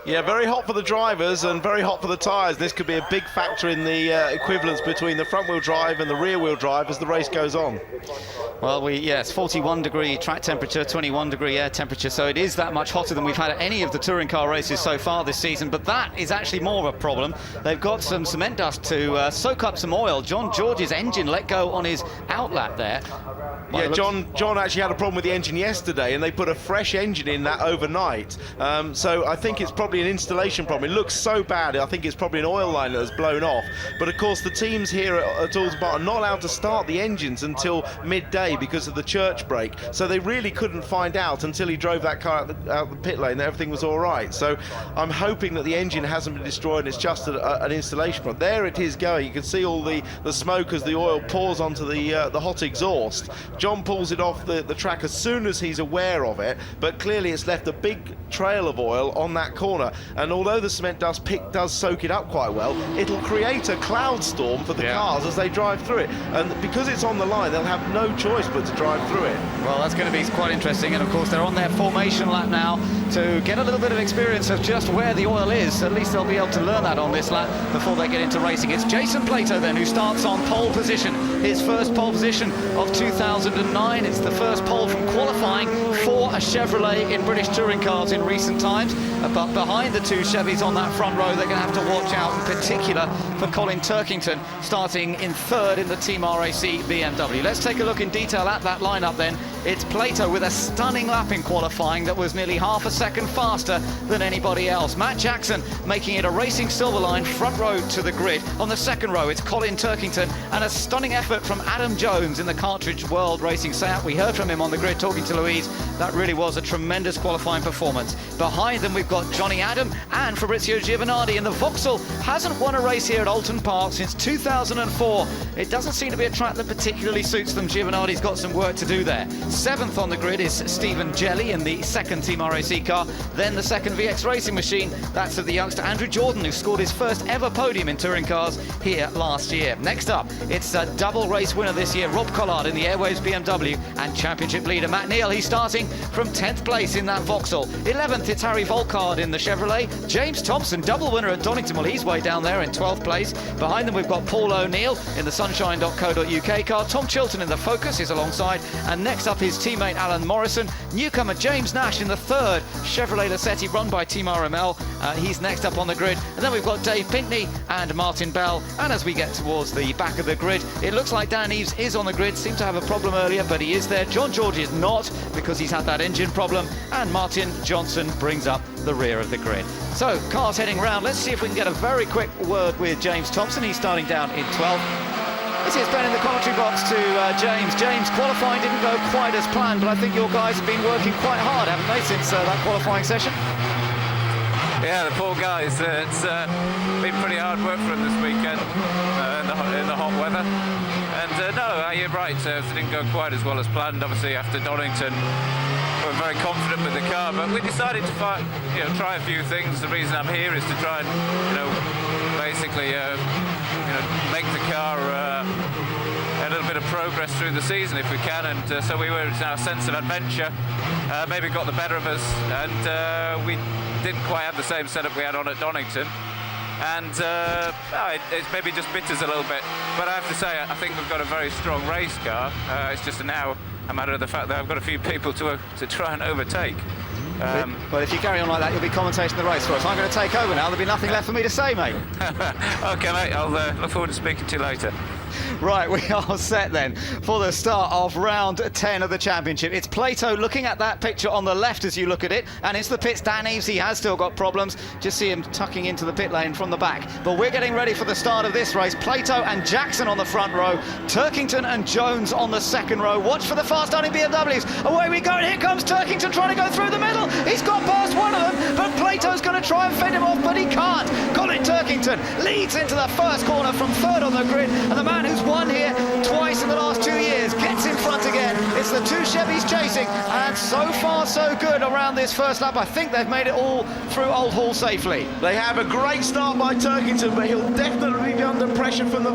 Yeah, very hot for the drivers and very hot for the tyres. This could be a big factor in the equivalence between the front-wheel drive and the rear-wheel drive as the race goes on. Well, yes, 41-degree track temperature, 21-degree air temperature, so it is that much hotter than we've had at any of the touring car races so far this season, but that is actually more of a problem. They've got some cement dust to soak up some oil. John George's engine let go on his outlap there. Well, yeah, John actually had a problem with the engine yesterday, and they put a fresh engine in that overnight. So I think it's probably an installation problem. It looks so bad. I think it's probably an oil line that has blown off. But of course, the teams here at Oulton are not allowed to start the engines until midday because of the church break. So they really couldn't find out until he drove that car out the pit lane that everything was all right. So I'm hoping that the engine hasn't been destroyed and it's just an installation problem. There it is going. You can see all the smoke as the oil pours onto the hot exhaust. John pulls it off the track as soon as he's aware of it, but clearly it's left a big trail of oil on that corner, and although the cement dust does soak it up quite well, it'll create a cloud storm for the cars as they drive through it, and because it's on the line they'll have no choice but to drive through it. Well, that's going to be quite interesting, and of course they're on their formation lap now to get a little bit of experience of just where the oil is. At least they'll be able to learn that on this lap before they get into racing. It's Jason Plato then who starts on pole position, his first pole position of 2009. It's the first pole from qualifying for a Chevrolet in British touring cars in recent times, but behind the two Chevys on that front row they're going to have to watch out in particular for Colin Turkington starting in third in the Team RAC BMW. Let's take a look in detail at that lineup then. It's Plato with a stunning lap in qualifying that was nearly half a second faster than anybody else. Matt Jackson making it a racing silver line front row to the grid. On the second row it's Colin Turkington, and a stunning effort from Adam Jones in the Cartridge World Racing Seat. We heard from him on the grid talking to Louise. That really was a tremendous qualifying performance. Behind them we've got Johnny Adam and Fabrizio Giovanardi, and the Vauxhall hasn't won a race here at Oulton Park since 2004. It doesn't seem to be a track that particularly suits them. Giovanardi's got some work to do there. Seventh on the grid is Stephen Jelly in the second Team RAC car. Then the second VX Racing machine, that's of the youngster Andrew Jordan, who scored his first ever podium in touring cars here last year. Next up, it's a double race winner this year, Rob Collard in the Airwaves BMW, and championship leader Matt Neal. He's starting from 10th place in that Vauxhall. 11th, it's Harry Volkard in the Chevrolet. James Thompson, double winner at Donington, well, he's way down there in 12th place. Behind them we've got Paul O'Neill in the sunshine.co.uk car. Tom Chilton in the Focus is alongside, and next up his teammate Alan Morrison. Newcomer James Nash in the third Chevrolet Lacetti run by Team RML. He's next up on the grid. And then we've got Dave Pinkney and Martin Bell. And as we get towards the back of the grid, it looks like Dan Eaves is on the grid. Seemed to have a problem earlier, but he is there. John George is not, because he's had that engine problem. And Martin Johnson brings up the rear of the grid. So cars heading round. Let's see if we can get a very quick word with James Thompson. He's starting down in 12th. This is Ben in the commentary box to James. James, qualifying didn't go quite as planned, but I think your guys have been working quite hard, haven't they, since that qualifying session? Yeah, the poor guys. It's been pretty hard work for them this weekend in the hot weather. And no, you're right, it didn't go quite as well as planned. Obviously, after Donington, we're very confident with the car, but we decided to try a few things. The reason I'm here is to try and, basically, make the car a little bit of progress through the season if we can, and so we were in our sense of adventure. Maybe got the better of us, and we didn't quite have the same setup we had on at Donington, and it's maybe just bit us a little bit. But I have to say, I think we've got a very strong race car. It's just now a matter of the fact that I've got a few people to try and overtake. Well, if you carry on like that, you'll be commentating the race for us. I'm going to take over now. There'll be nothing left for me to say, mate. OK, mate. I'll look forward to speaking to you later. Right, we are set then for the start of round 10 of the championship. It's Plato looking at that picture on the left as you look at it, and it's the pits. Dan Eaves, he has still got problems. Just see him tucking into the pit lane from the back. But we're getting ready for the start of this race. Plato and Jackson on the front row, Turkington and Jones on the second row. Watch for the fast-running BMWs. Away we go, and here comes Turkington trying to go through the middle. He's got past one of them, but Plato's going to try and fend him off, but he can't. Colin Colin Turkington leads into the first corner from third on the grid, and the man who's won here twice in the last 2 years gets in front again. It's the two Chevys chasing, and so far so good around this first lap. I think they've made it all through Old Hall safely. They have a great start by Turkington, but he'll definitely be under pressure from the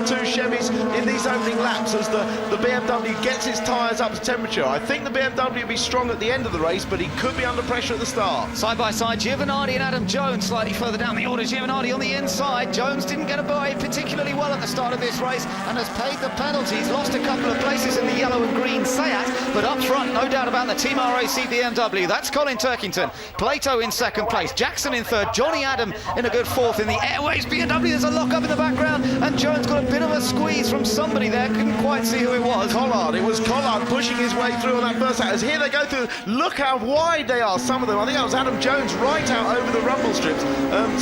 two Chevys in these opening laps as the BMW gets its tyres up to temperature. I think the BMW will be strong at the end of the race, but he could be under pressure at the start. Side by side, Giovanardi and Adam Jones slightly further down the order. Giovanardi on the inside. Jones didn't get away particularly well at the start of this race and has paid the penalties. Lost a couple of places in the yellow and green Seat, but up front, no doubt about the Team RAC BMW. That's Colin Turkington. Plato in second place. Jackson in third. Johnny Adam in a good fourth in the Airways BMW. There's a lock-up in the background, and Jones got a bit of a squeeze from somebody there. Couldn't quite see who it was. Collard. It was Collard pushing his way through on that first lap. As here they go through. Look how wide they are, some of them. I think that was Adam Jones right out over the rumble strips.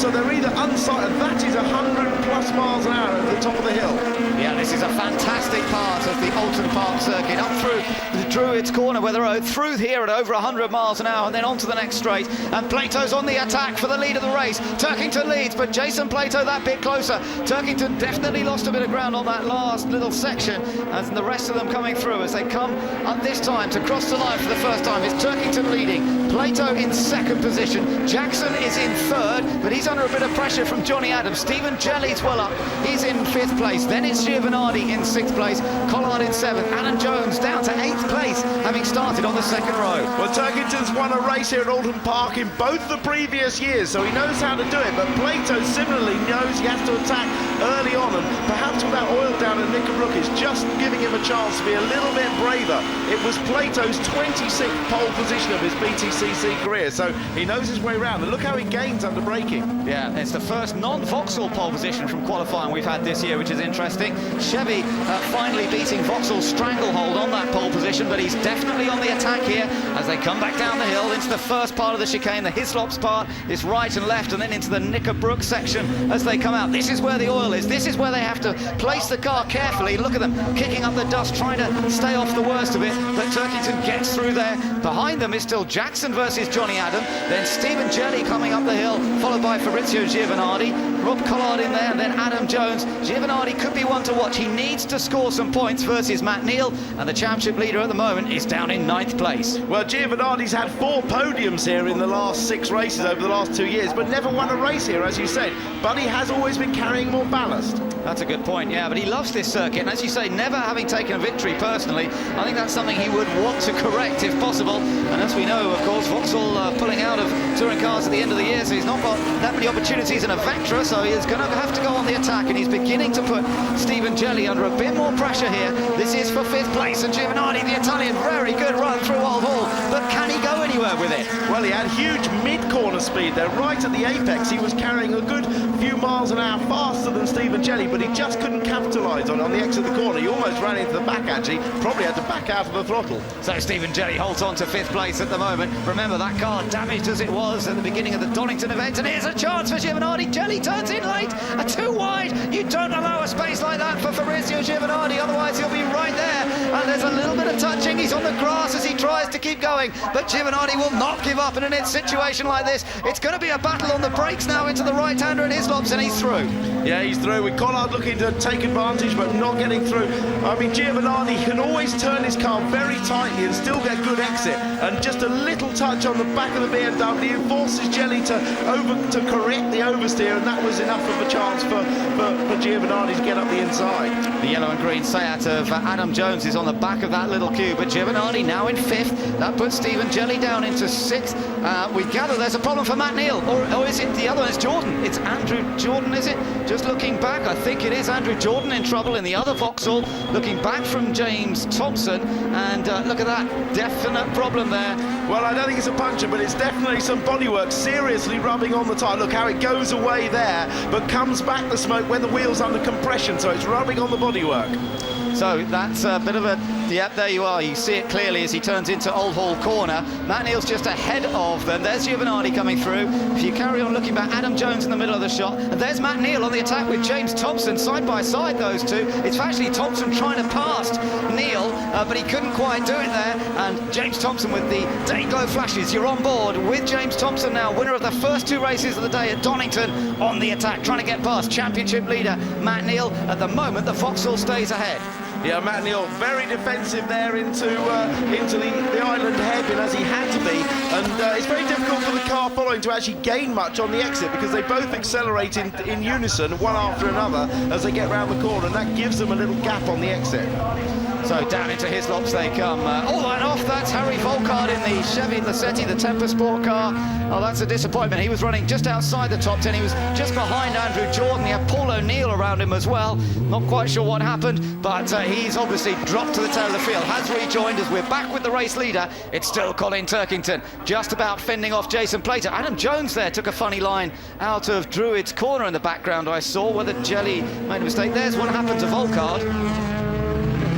So they're either unsighted. That is 100 plus miles an hour over the top of the hill. Yeah, this is a fantastic part of the Oulton Park circuit. Up through the Druids corner where they're through here at over 100 miles an hour, and then onto the next straight. And Plato's on the attack for the lead of the race. Turkington leads, but Jason Plato that bit closer. Turkington definitely lost a bit of ground on that last little section, and the rest of them coming through as they come up this time to cross the line for the first time. It's Turkington leading, Plato in second position, Jackson is in third, but he's under a bit of pressure from Johnny Adams. Stephen Jelly's well up, he's in fifth place. Then it's Giovanardi in sixth place, Collard in seventh, Alan Jones down to eighth place, having started on the second row. Well, Turkington's won a race here at Oulton Park in both the previous years, so he knows how to do it, but Plato similarly knows he has to attack early on, and perhaps with that oil down at Knickerbrook is just giving him a chance to be a little bit braver. It was Plato's 26th pole position of his BTCC career, so he knows his way around, and look how he gains under braking. Yeah, it's the first non-Vauxhall pole position from qualifying we've had this year, which is interesting. Chevy finally beating Vauxhall's stranglehold on that pole position, but he's definitely on the attack here as they come back down the hill into the first part of the chicane. The Hislops part is right and left, and then into the Knickerbrook section as they come out. This is where the oil is. This is where they have to place the car carefully. Look at them kicking up the dust, trying to stay off the worst of it, but Turkington gets through there. Behind them is still Jackson versus Johnny Adam, then Stephen Jelly coming up the hill, followed by Fabrizio Giovanardi, Rob Collard in there, and then Adam Jones. Giovanardi could be one to watch. He needs to score some points versus Matt Neal, and the championship leader at the moment is down in ninth place. Well, Giovanardi's had 4 podiums here in the last 6 races over the last 2 years, but never won a race here, as you said. But he has always been carrying more ballast. That's a good point, yeah, but he loves this circuit, and as you say, never having taken a victory personally, I think that's something he would want to correct if possible. And as we know, of course, Vauxhall pulling out of touring cars at the end of the year, so he's not got that many opportunities in a Vectra, so he's going to have to go on the attack, and he's beginning to put Stephen Jelly under a bit more pressure here. This is for 5th place, and Giovanardi, the Italian, very good run through Old Hall, but can he go anywhere with it? Well, he had huge mid-corner speed there, right at the apex. He was carrying a good few miles an hour faster than Stephen Jelly, but he just couldn't capitalise on the exit of the corner. He almost ran into the back, actually. Probably had to back out of the throttle. So Stephen Jelly holds on to 5th place at the moment. Remember, that car damaged as it was at the beginning of the Donington event, and here's a chance for Giovanardi. Jelly turns in late, too wide. You don't allow a space like that for Fabrizio Giovanardi, otherwise he'll be right there. And there's a little bit of touching. He's on the grass as he tries to keep going, but Giovanardi will not give up. And in a situation like this, it's going to be a battle on the brakes now into the right-hander and Hislops, and he's through. Yeah, he's through, with Collard looking to take advantage but not getting through. I mean, Giovanardi can always turn his car very tightly and still get good exit, and just a little touch on the back of the BMW forces Jelly to correct the oversteer, and that was enough of a chance for Giovanardi to get up the inside. The yellow and green Seat of Adam Jones is on the back of that little cube, but Giovanardi now in 5th. That puts Stephen Jelly down into 6th. We gather there's a problem for Matt Neal, or is it the other one? It's Jordan. It's Andrew Jordan, is it? Just looking back, I think it is Andrew Jordan in trouble in the other Vauxhall, looking back from James Thompson, and look at that, definite problem there. Well, I don't think it's a puncture, but it's definitely some bodywork seriously rubbing on the tyre. Look how it goes away there, but comes back the smoke when the wheel's under compression, so it's rubbing on the bodywork. So that's a bit of a Yep, there you are. You see it clearly as he turns into Old Hall Corner. Matt Neal's just ahead of them. There's Giovinazzi coming through. If you carry on looking back, Adam Jones in the middle of the shot. And there's Matt Neal on the attack with James Thompson. Side by side, those two. It's actually Thompson trying to pass Neal, but he couldn't quite do it there. And James Thompson with the day glow flashes. You're on board with James Thompson now, winner of the first 2 races of the day at Donington, on the attack, trying to get past championship leader Matt Neal. At the moment, the Vauxhall stays ahead. Yeah, Matt Neal very defensive there into the island hairpin, as he had to be, and it's very difficult for the car following to actually gain much on the exit, because they both accelerate in unison, one after another, as they get round the corner, and that gives them a little gap on the exit. So down into Hislops they come. All line off, that's Harry Volkard in the Chevy Lacetti, the Temper Sport car. Oh, that's a disappointment. He was running just outside the top 10. He was just behind Andrew Jordan. He had Paul O'Neill around him as well. Not quite sure what happened, but he's obviously dropped to the tail of the field. Has rejoined as we're back with the race leader. It's still Colin Turkington, just about fending off Jason Plater. Adam Jones there took a funny line out of Druid's corner in the background, I saw. Whether Jelly made a mistake. There's what happened to Volkard.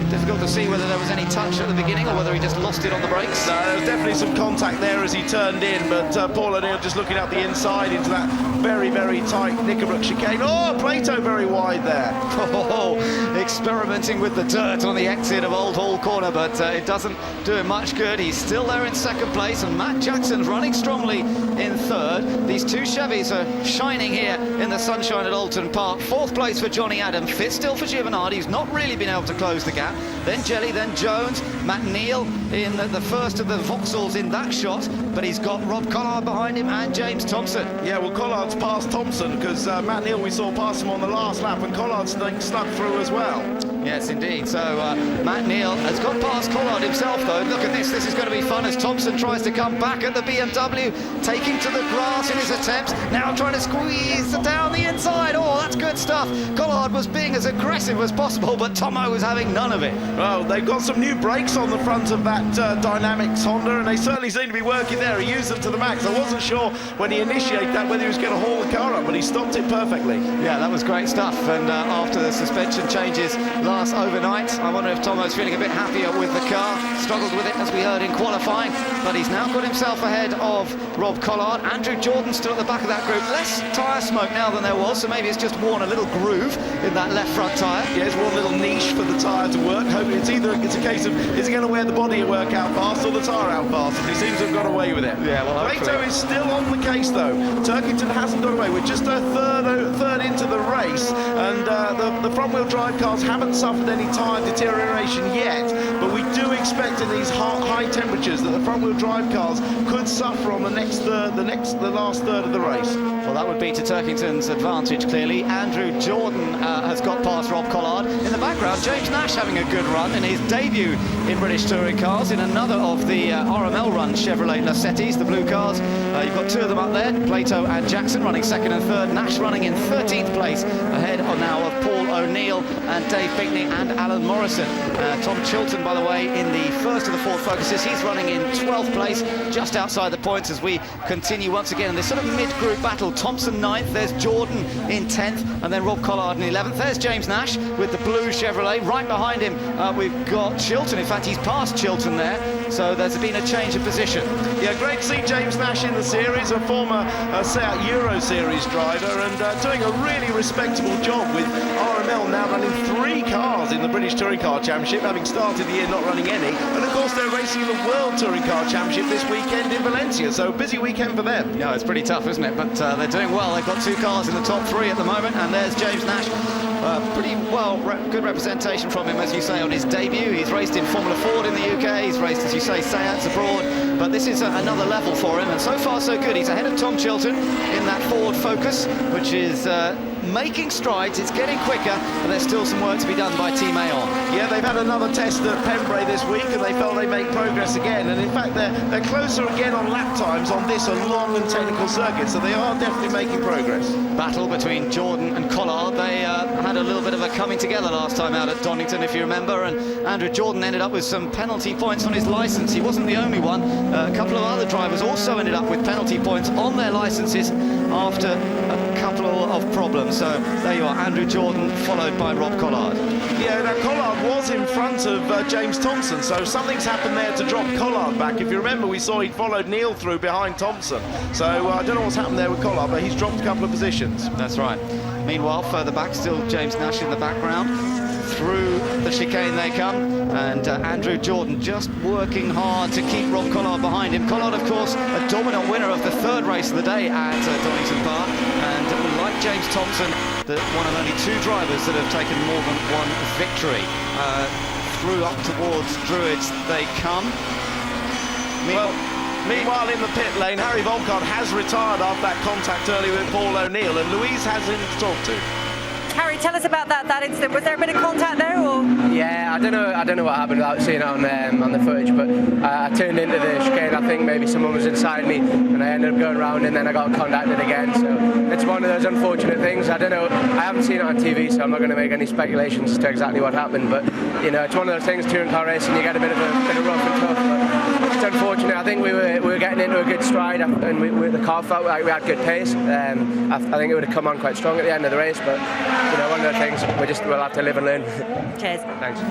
Difficult to see whether there was any touch at the beginning or whether he just lost it on the brakes. No, there was definitely some contact there as he turned in, but Paul O'Neill just looking up the inside into that very, very tight Knickerbrook chicane. Oh, Plato very wide there. Oh, experimenting with the dirt on the exit of Old Hall Corner, but it doesn't do him much good. He's still there in second place, and Matt Jackson's running strongly in third. These two Chevys are shining here in the sunshine at Oulton Park. Fourth place for Johnny Adam, fifth still for Giovinazzi, who's not really been able to close the gap. Then Jelly, then Jones, Matt Neal in the first of the Vauxhalls in that shot, but he's got Rob Collard behind him and James Thompson. Yeah, well, Collard's passed Thompson, because Matt Neal we saw pass him on the last lap, and Collard's snuck through as well. Yes, indeed. So Matt Neal has got past Collard himself, though. Look at this. This is going to be fun as Thompson tries to come back at the BMW, taking to the grass in his attempts. Now trying to squeeze down the inside. Oh, that's good stuff. Collard was being as aggressive as possible, but Tomo was having none of it. Well, they've got some new brakes on the front of that Dynamics Honda, and they certainly seem to be working there. He used them to the max. I wasn't sure when he initiated that whether he was going to haul the car up, but he stopped it perfectly. Yeah, that was great stuff. And after the suspension changes last overnight, I wonder if Tomo's feeling a bit happier with the car. Struggled with it, as we heard, in qualifying, but he's now got himself ahead of Rob Collard. Andrew Jordan still at the back of that group. Less tyre smoke now than there was, so maybe it's just worn a little groove in that left front tyre. Yeah, it's one little niche for the tyre to work. Hoping it's a case of, is he going to wear the body at work out fast or the tyre out fast? And he seems to have got away with it. Yeah, well, Plato is still on the case, though. Turkington hasn't got away. We're just a third into the race, and the front-wheel drive cars haven't suffered any tyre deterioration yet, but we do expect in these high temperatures that the front-wheel drive cars could suffer on the last third of the race. Well, that would be to Turkington's advantage, clearly. Andrew Jordan has got past Rob Collard. In the background, James Nash having a good run in his debut in British touring cars in another of the RML run Chevrolet Lacettis, the blue cars. You've got two of them up there, Plato and Jackson running second and third. Nash running in 13th place, ahead now of Paul O'Neill and Dave Pinkney and Alan Morrison. Tom Chilton, by the way, in the first of the Ford Focuses, he's running in 12th place, just outside the points as we continue once again in this sort of mid-group battle. Thompson 9th, there's Jordan in 10th, and then Rob Collard in 11th. There's James Nash with the blue Chevrolet. Right behind him, we've got Chilton. In fact, he's passed Chilton there, so there's been a change of position. Yeah, great to see James Nash in the series, a former Seat Euro Series driver, and doing a really respectable job with RML now running 3 cars in the British Touring Car Championship, having started the year not running any. And of course, they're racing in the World Touring Car Championship this weekend in Valencia, so busy weekend for them. Yeah, it's pretty tough, isn't it? But they're doing well. They've got 2 cars in the top 3 at the moment, and there's James Nash. Pretty well, good representation from him, as you say, on his debut. He's raced in Formula Ford in the UK, he's raced, as you say, Seats abroad, but this is another level for him, and so far so good. He's ahead of Tom Chilton in that Ford Focus, which is making strides. It's getting quicker, but there's still some work to be done by Team Aon. Yeah, they've had another test at Pembrey this week, and they felt they make progress again, and in fact they're closer again on lap times on this a long and technical circuit, so they are definitely making progress. Battle between Jordan and Collard. They had a little bit of a coming together last time out at Donington, if you remember, and Andrew Jordan ended up with some penalty points on his licence. He wasn't the only one. A couple of other drivers also ended up with penalty points on their licences after a couple of problems. So there you are, Andrew Jordan followed by Rob Collard. Yeah, now Collard was in front of James Thompson, so something's happened there to drop Collard back. If you remember, we saw he'd followed Neil through behind Thompson. So I don't know what's happened there with Collard, but he's dropped a couple of positions. That's right. Meanwhile, further back, still James Nash in the background. Through the chicane they come, and Andrew Jordan just working hard to keep Rob Collard behind him. Collard, of course, a dominant winner of the third race of the day at Donington Park, and like James Thompson, one of only two drivers that have taken more than one victory. Through up towards Druids they come. Meanwhile, in the pit lane, Harry Volcott has retired after that contact earlier with Paul O'Neill, and Louise has him to talk to. Harry, tell us about that incident. Was there a bit of contact there, or? Yeah, I don't know what happened without seeing it on the footage, but I turned into the chicane. I think maybe someone was inside me, and I ended up going round, and then I got contacted again. So it's one of those unfortunate things. I don't know. I haven't seen it on TV, so I'm not going to make any speculations as to exactly what happened. But you know, it's one of those things. Touring car racing, you get a bit of rough and tough. But it's unfortunate. I think we were getting into a good stride, and the car felt like we had good pace. I think it would have come on quite strong at the end of the race, but. You know, one of the things we'll have to live and learn. Cheers. Thanks.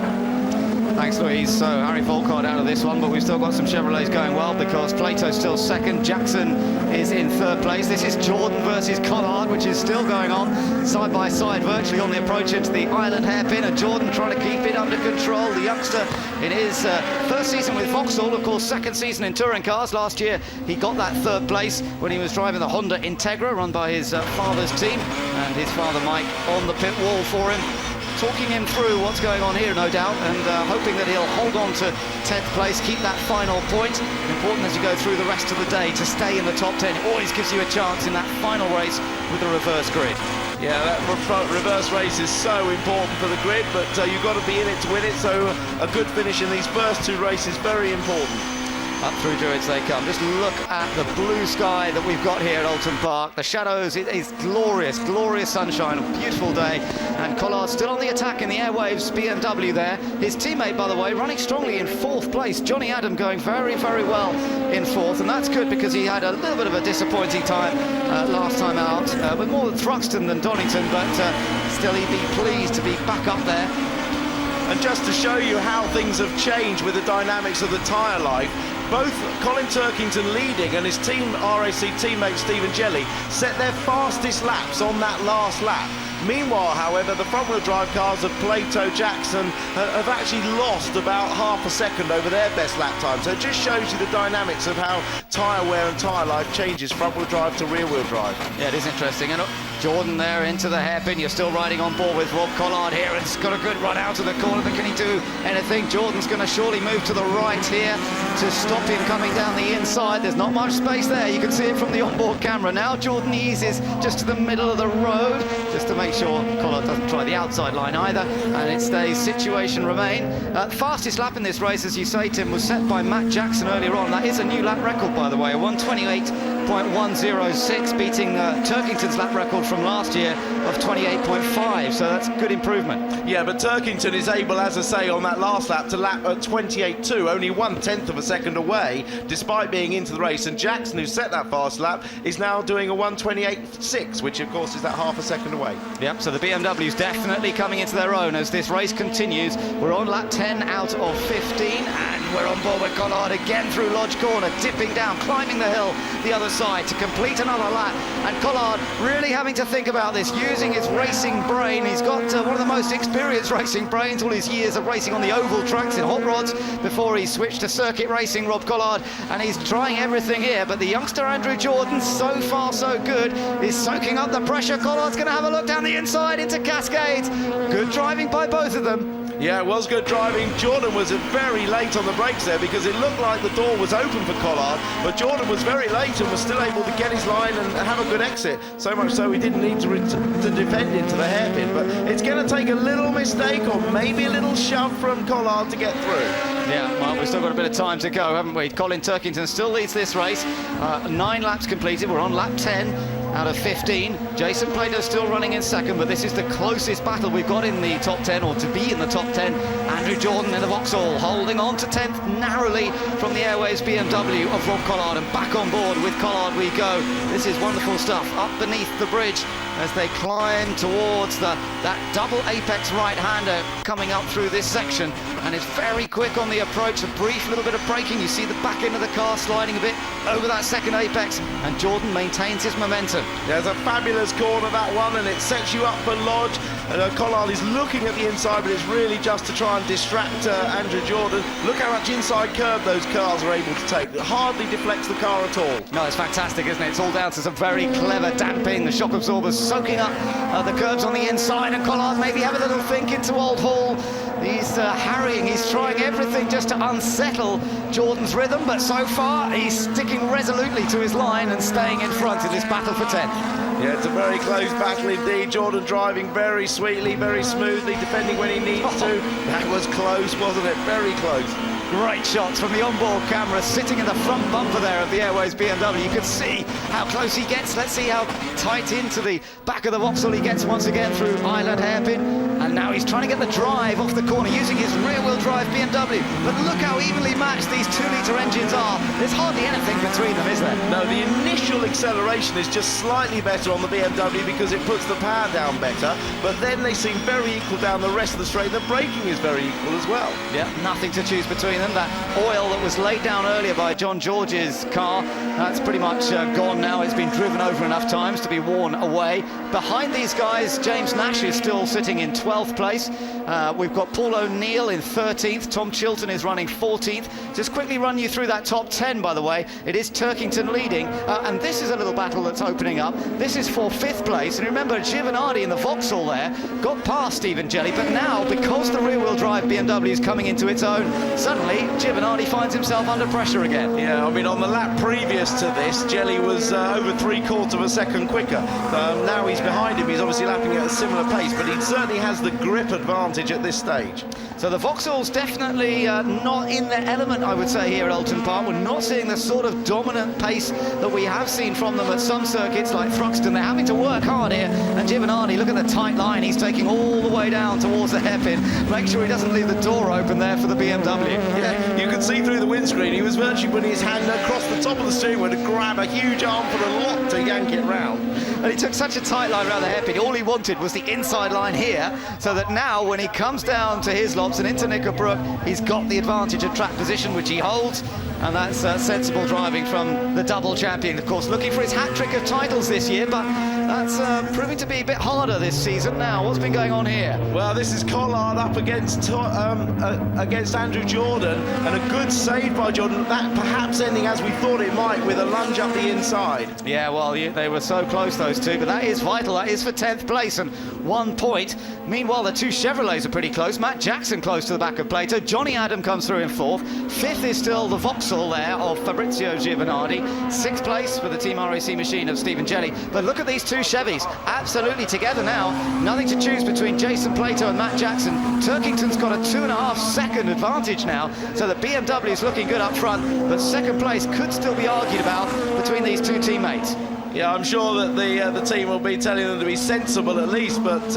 Thanks, Louise. So Harry Volcott out of this one, but we've still got some Chevrolets going well because Plato's still second. Jackson is in third place. This is Jordan versus Collard, which is still going on side by side, virtually on the approach into the island hairpin. And Jordan trying to keep it under control. The youngster in his first season with Vauxhall, of course, second season in touring cars. Last year he got that third place when he was driving the Honda Integra, run by his father's team, and his father Mike on the pit wall for him, talking him through what's going on here, no doubt, and hoping that he'll hold on to 10th place, keep that final point. Important as you go through the rest of the day to stay in the top 10. It always gives you a chance in that final race with the reverse grid. Yeah, that reverse race is so important for the grid, but you've got to be in it to win it, so a good finish in these first two races, very important. Up through Druids they come. Just look at the blue sky that we've got here at Oulton Park. The shadows, it is glorious, glorious sunshine, a beautiful day. And Collard still on the attack in the airwaves, BMW there. His teammate, by the way, running strongly in fourth place. Johnny Adam going very, very well in fourth. And that's good because he had a little bit of a disappointing time last time out, with more Thruxton than Donington, but still he'd be pleased to be back up there. And just to show you how things have changed with the dynamics of the tyre life, both Colin Turkington leading and his team RAC teammate Stephen Jelly set their fastest laps on that last lap. Meanwhile, however, the front-wheel drive cars of Plato, Jackson have actually lost about half a second over their best lap time. So it just shows you the dynamics of how tyre wear and tyre life changes front-wheel drive to rear-wheel drive. Yeah, it is interesting. And Jordan there into the hairpin. You're still riding on board with Rob Collard here, and it's got a good run out of the corner, but can he do anything? Jordan's going to surely move to the right here to stop him coming down the inside. There's not much space there. You can see it from the onboard camera. Now Jordan eases just to the middle of the road, just to make sure Collard doesn't try the outside line either, and it stays situation remain. Fastest lap in this race, as you say, Tim, was set by Matt Jackson earlier on. That is a new lap record, by the way, a 1:28.106, beating Turkington's lap record from last year of 28.5, so that's good improvement. Yeah, but Turkington is able, as I say, on that last lap to lap at 28.2, only 1/10 of a second away, despite being into the race. And Jackson, who set that fast lap, is now doing a 1:28.6, which of course is that half a second away. Yep, so the BMW's definitely coming into their own as this race continues. We're on lap 10 out of 15, and we're on board with Collard again through Lodge Corner, dipping down, climbing the hill the other side to complete another lap. And Collard really having to think about this, using his racing brain. He's got one of the most experienced racing brains, all his years of racing on the oval tracks in hot rods before he switched to circuit racing, Rob Collard, and he's trying everything here. But the youngster Andrew Jordan, so far so good, is soaking up the pressure. Collard's going to have a look down the inside into Cascades. Good driving by both of them. Yeah, it was good driving. Jordan was very late on the brakes there because it looked like the door was open for Collard, but Jordan was very late and was still able to get his line and have a good exit. So much so he didn't need to defend into the hairpin. But it's going to take a little mistake or maybe a little shove from Collard to get through. Yeah, well, we've still got a bit of time to go, haven't we? Colin Turkington still leads this race. 9 laps completed. We're on lap 10. out of 15. Jason Plato still running in second, but this is the closest battle we've got in the top 10, or to be in the top 10. Andrew Jordan in the Vauxhall holding on to 10th narrowly from the Airways BMW of Rob Collard, and back on board with Collard we go. This is wonderful stuff up beneath the bridge as they climb towards that double apex right-hander coming up through this section, and it's very quick on the approach. A brief little bit of braking, you see the back end of the car sliding a bit over that second apex, and Jordan maintains his momentum. There's a fabulous corner, that one, and it sets you up for Lodge. And Collard is looking at the inside, but it's really just to try and distract Andrew Jordan. Look how much inside curve those cars are able to take. It hardly deflects the car at all. No, it's fantastic, isn't it? It's all down to some very clever damping, the shock absorbers soaking up the curves on the inside, and Collard maybe have a little think into Old Hall. He's harrying, he's trying everything just to unsettle Jordan's rhythm, but so far he's sticking resolutely to his line and staying in front in this battle for 10th. Yeah, it's a very close battle indeed. Jordan driving very sweetly, very smoothly, defending when he needs to. That was close, wasn't it? Very close. Great shots from the onboard camera sitting in the front bumper there of the Airways BMW. You could see how close he gets. Let's see how tight into the back of the Vauxhall he gets once again through Island Hairpin. And now he's trying to get the drive off the corner using his rear-wheel drive BMW. But look how evenly matched these 2-litre engines are. There's hardly anything between them, is there? No, the initial acceleration is just slightly better on the BMW because it puts the power down better. But then they seem very equal down the rest of the straight. The braking is very equal as well. Yeah, nothing to choose between them. That oil that was laid down earlier by John George's car, that's pretty much gone now. It's been driven over enough times to be worn away. Behind these guys, James Nash is still sitting in 12th place. We've got Paul O'Neill in 13th. Tom Chilton is running 14th. Just quickly run you through that top 10, by the way. It is Turkington leading, and this is a little battle that's opening up. This is for 5th place, and remember, Giovanardi in the Vauxhall there got past Stephen Jelly, but now, because the rear-wheel drive BMW is coming into its own, suddenly Giovanardi finds himself under pressure again. Yeah, I mean, on the lap previous to this, Jelly was over 3/4 of a second quicker. Now he's behind him. He's obviously lapping at a similar pace, but he certainly has the grip advantage at this stage. So the Vauxhall's definitely not in their element, I would say, here at Oulton Park. We're not seeing the sort of dominant pace that we have seen from them at some circuits like Thruxton. They're having to work hard here, and Giovanardi, look at the tight line. He's taking all the way down towards the hairpin. Make sure he doesn't leave the door open there for the BMW. Yeah, you could see through the windscreen. He was virtually putting his hand across the top of the steering wheel to grab a huge armful of lock to yank it round. And he took such a tight line around the hairpin. All he wanted was the inside line here, so that now when he comes down to his lobs and into Knickerbrook, he's got the advantage of track position, which he holds. And that's sensible driving from the double champion. Of course, looking for his hat-trick of titles this year, but that's proving to be a bit harder this season. Now, what's been going on here? Well, this is Collard up against Andrew Jordan, and a good save by Jordan. That perhaps ending as we thought it might, with a lunge up the inside. Yeah, well, they were so close, those two, but that is vital. That is for 10th place and 1 point. Meanwhile, the two Chevrolets are pretty close. Matt Jackson close to the back of Plato. Johnny Adam comes through in 4th. 5th is still the Vauxhall there of Fabrizio Giovanardi. 6th place for the Team RAC machine of Stephen Jelly. But look at these two Chevys, absolutely together now. Nothing to choose between Jason Plato and Matt Jackson. Turkington's got a 2.5 second advantage now, so the BMW is looking good up front, but 2nd place could still be argued about between these two teammates. Yeah, I'm sure that the team will be telling them to be sensible at least, but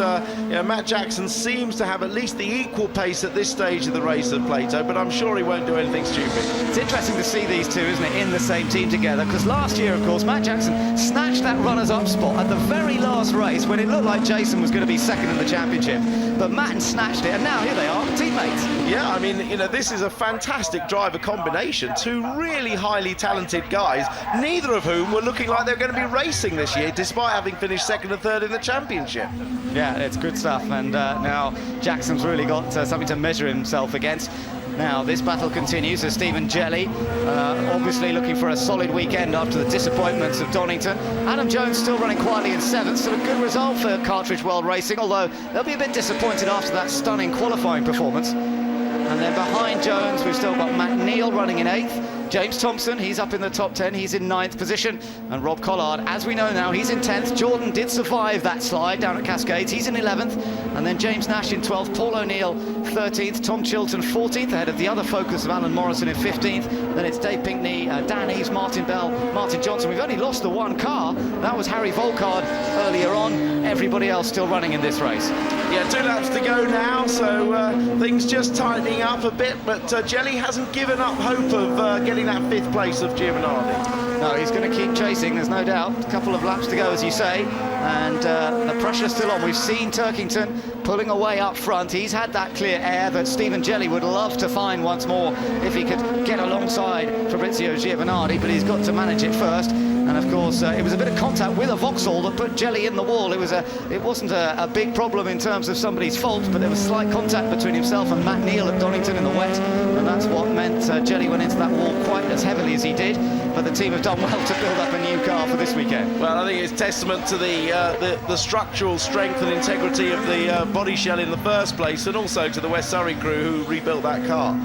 Matt Jackson seems to have at least the equal pace at this stage of the race of Plato, but I'm sure he won't do anything stupid. It's interesting to see these two, isn't it, in the same team together, because last year, of course, Matt Jackson snatched that runners-up spot at the very last race when it looked like Jason was going to be second in the championship, but Matt snatched it, and now here they are, teammates. Yeah, I mean, this is a fantastic driver combination. Two really highly talented guys, neither of whom were looking like they're going to be racing this year, despite having finished 2nd and 3rd in the championship. Yeah, it's good stuff, and now Jackson's really got something to measure himself against. Now, this battle continues as Stephen Jelly, obviously looking for a solid weekend after the disappointments of Donington. Adam Jones still running quietly in 7th, so a good result for Cartridge World Racing, although they'll be a bit disappointed after that stunning qualifying performance. And then behind Jones, we've still got Matt Neal running in 8th. James Thompson, he's up in the top 10, he's in 9th position. And Rob Collard, as we know now, he's in 10th. Jordan did survive that slide down at Cascades, he's in 11th. And then James Nash in 12th, Paul O'Neill 13th, Tom Chilton 14th, ahead of the other focus of Alan Morrison in 15th. Then it's Dave Pinkney, Dan Eves, Martin Bell, Martin Johnson. We've only lost the one car. That was Harry Volkard earlier on. Everybody else still running in this race. Yeah, 2 laps to go now, so things just tightening up a bit, but Jelly hasn't given up hope of getting that 5th place of Giovanardi. No, he's going to keep chasing, there's no doubt. A couple of laps to go, as you say, and the pressure's still on. We've seen Turkington pulling away up front. He's had that clear air that Stephen Jelly would love to find once more if he could get alongside Fabrizio Giovanardi, but he's got to manage it first. And of course, it was a bit of contact with a Vauxhall that put Jelly in the wall. It wasn't a big problem in terms of somebody's fault, but there was slight contact between himself and Matt Neal at Donington in the wet, and that's what meant Jelly went into that wall quite as heavily as he did. But the team have done well to build up a new car for this weekend. Well, I think it's testament to the structural strength and integrity of the body shell in the first place, and also to the West Surrey crew who rebuilt that car.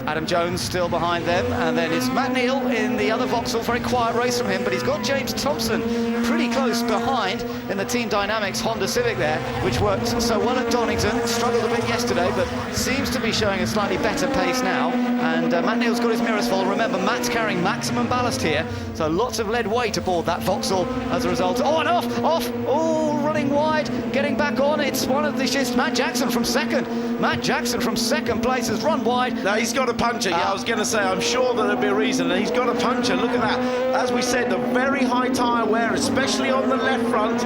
Adam Jones still behind them, and then it's Matt Neal in the other Vauxhall. Very quiet race from him, but he's got James Thompson pretty close behind in the Team Dynamics Honda Civic there, which worked so well at Donington. Struggled a bit yesterday, but seems to be showing a slightly better pace now. And Matt Neal's got his mirrors full. Remember, Matt's carrying maximum ballast here, so lots of lead weight aboard that Vauxhall as a result. Oh, and off! Oh, running wide, getting back on. It's one of the shifts. Matt Jackson from second. Matt Jackson from second place has run wide. Now he's got a puncture. Yeah, I was going to say, I'm sure that there'll be a reason, and he's got a puncture. Look at that. As we said, the very high tyre wear, especially on the left front.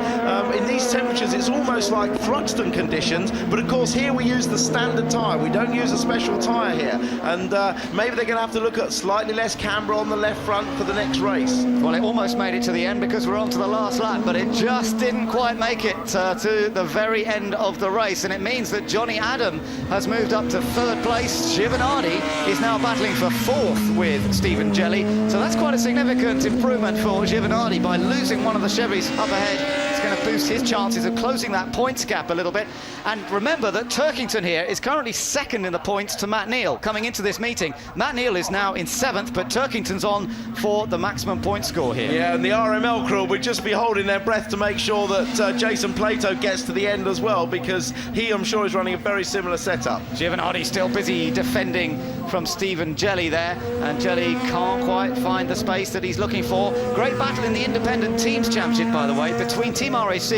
In these temperatures, it's almost like Thruxton conditions, but of course here we use the standard tyre. We don't use a special tyre here, and maybe they're going to have to look at slightly less camber on the left front for the next race. Well, it almost made it to the end because we're on to the last lap, but it just didn't quite make it to the very end of the race, and it means that Johnny Adam has moved up to 3rd place. Giovanardi is now battling for 4th with Stephen Jelly, so that's quite a significant improvement for Giovanardi by losing one of the Chevys up ahead. It's going to boost his chances of closing that points gap a little bit. And remember that Turkington here is currently 2nd in the points to Matt Neal. Coming into this meeting, Matt Neal is now in 7th, but Turkington's on for the maximum point score here. Yeah, and the RML crew would just be holding their breath to make sure that Jason Plato gets to the end as well, because he, I'm sure, is running a very similar setup. Giovanardi still busy defending from Stephen Jelly there, and Jelly can't quite find the space that he's looking for. Great battle in the Independent Teams Championship, by the way, between Team RAC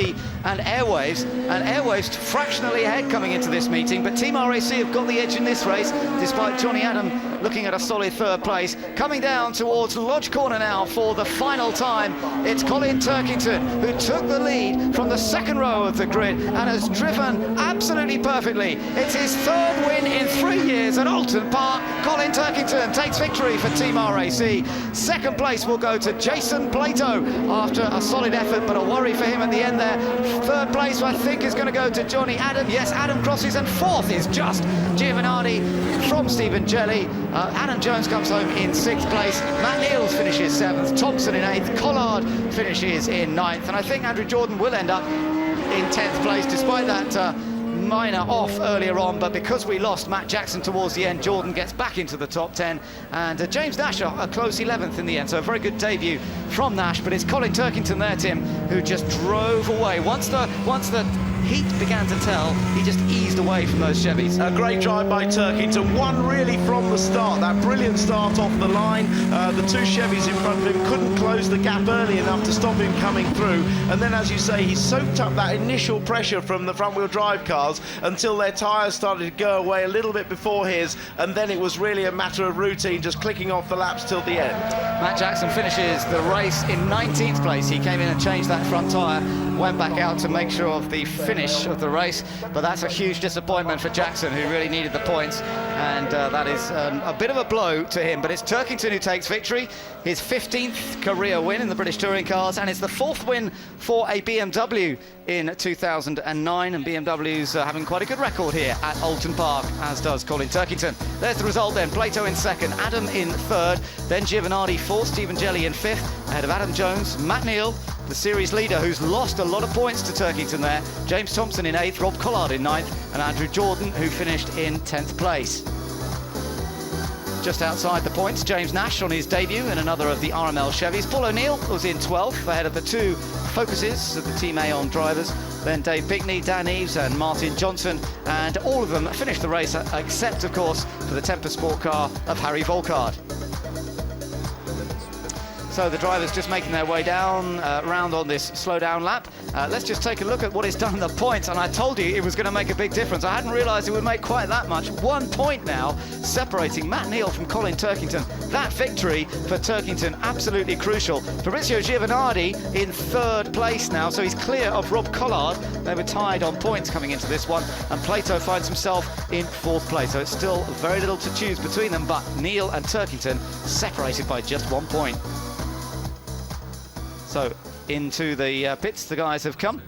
and Airwaves, and Airwaves fractionally ahead coming into this meeting, but Team RAC have got the edge in this race, despite Johnny Adam looking at a solid 3rd place. Coming down towards Lodge Corner now for the final time, it's Colin Turkington, who took the lead from the 2nd row of the grid and has driven absolutely perfectly. It's his 3rd win in 3 years at Oulton Park. Colin Turkington takes victory for Team RAC. 2nd place will go to Jason Plato after a solid effort, but a worry for him at the end there. 3rd place, I think, is going to go to Johnny Adam. Yes, Adam crosses, and 4th is just Giovanardi from Stephen Jelly. Adam Jones comes home in 6th place. Matt Neals finishes 7th. Thompson in 8th. Collard finishes in 9th. And I think Andrew Jordan will end up in 10th place, despite that minor off earlier on, but because we lost Matt Jackson towards the end, Jordan gets back into the top 10, and James Nash a close 11th in the end, so a very good debut from Nash. But it's Colin Turkington there, Tim, who just drove away. Once the heat began to tell, he just eased away from those Chevys. A great drive by Turkington, one really from the start, that brilliant start off the line. The 2 Chevys in front of him couldn't close the gap early enough to stop him coming through, and then, as you say, he soaked up that initial pressure from the front-wheel drive cars until their tyres started to go away a little bit before his, and then it was really a matter of routine, just clicking off the laps till the end. Matt Jackson finishes the race in 19th place. He came in and changed that front tyre, went back out to make sure of the finish of the race, but that's a huge disappointment for Jackson, who really needed the points, and that is a bit of a blow to him. But it's Turkington who takes victory, his 15th career win in the British Touring Cars, and it's the 4th win for a BMW in 2009, and BMW's having quite a good record here at Oulton Park, as does Colin Turkington. There's the result then: Plato in 2nd, Adam in 3rd, then Giovanardi 4th, Stephen Jelly in 5th, ahead of Adam Jones, Matt Neal, the series leader, who's lost a lot of points to Turkington there, James Thompson in 8th, Rob Collard in 9th, and Andrew Jordan, who finished in 10th place. just outside the points. James Nash on his debut in another of the RML Chevys. Paul O'Neill was in 12th ahead of the two focuses of the Team Aon drivers. Then Dave Bickney, Dan Eves and Martin Johnson, and all of them finished the race, except of course for the Tempest Sport car of Harry Volkard. So the drivers just making their way down, round on this slow down lap. Let's just take a look at what it's done in the points, and I told you it was going to make a big difference. I hadn't realised it would make quite that much. 1 point now separating Matt Neal from Colin Turkington. That victory for Turkington absolutely crucial. Fabrizio Giovanardi in 3rd place now, so he's clear of Rob Collard. They were tied on points coming into this one, and Plato finds himself in 4th place. So it's still very little to choose between them, but Neal and Turkington separated by just 1 point. So into the pits the guys have come.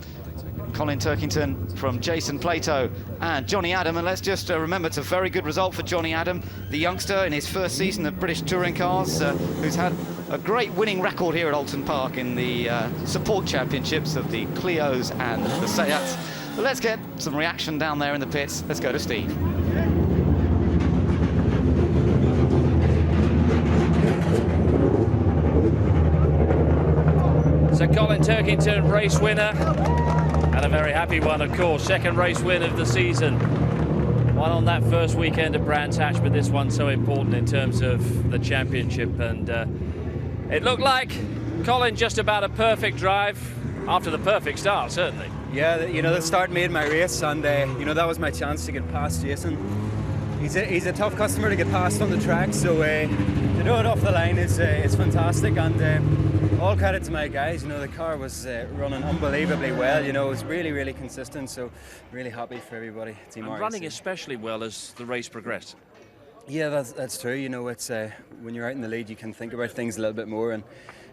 Colin Turkington from Jason Plato and Johnny Adam, and let's just remember it's a very good result for Johnny Adam, the youngster in his first season of British Touring Cars, who's had a great winning record here at Oulton Park in the support championships of the Clios and the Seats. But let's get some reaction down there in the pits. Let's go to Steve. So Colin Turkington, race winner, and a very happy one, of course. 2nd race win of the season. One on that first weekend at Brands Hatch, but this one's so important in terms of the championship. And it looked like Colin just about a perfect drive after the perfect start, certainly. Yeah, you know, the start made my race, and you know, that was my chance to get past Jason. He's a tough customer to get past on the track, so to do it off the line is fantastic, and all credit to my guys. You know, the car was running unbelievably well. You know, it was really consistent, so really happy for everybody. Team and running especially well as the race progressed. Yeah, that's true. You know, it's when you're out in the lead, you can think about things a little bit more, and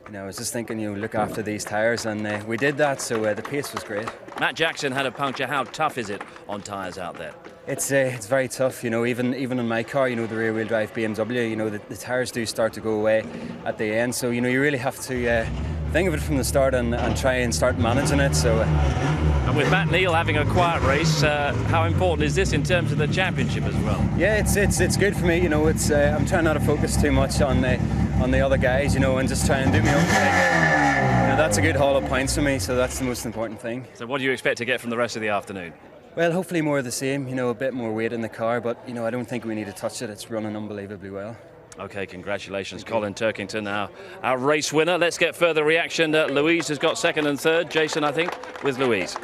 you know, I was just thinking, you know, look after these tyres, and we did that, so the pace was great. Matt Jackson had a puncture. How tough is it on tyres out there? It's very tough, you know, even in my car, you know, the rear-wheel drive BMW, you know, the tyres do start to go away at the end, so, you know, you really have to think of it from the start and try and start managing it, so... And with Matt Neal having a quiet race, how important is this in terms of the championship as well? Yeah, it's good for me, you know, it's I'm trying not to focus too much on the other guys, you know, and just try and do my own thing. You know, that's a good haul of points for me, so that's the most important thing. So what do you expect to get from the rest of the afternoon? Well, hopefully more of the same, you know, a bit more weight in the car, but, you know, I don't think we need to touch it. It's running unbelievably well. OK, congratulations, Colin Turkington, our race winner. Let's get further reaction. Louise has got 2nd and 3rd. Jason, I think, with Louise.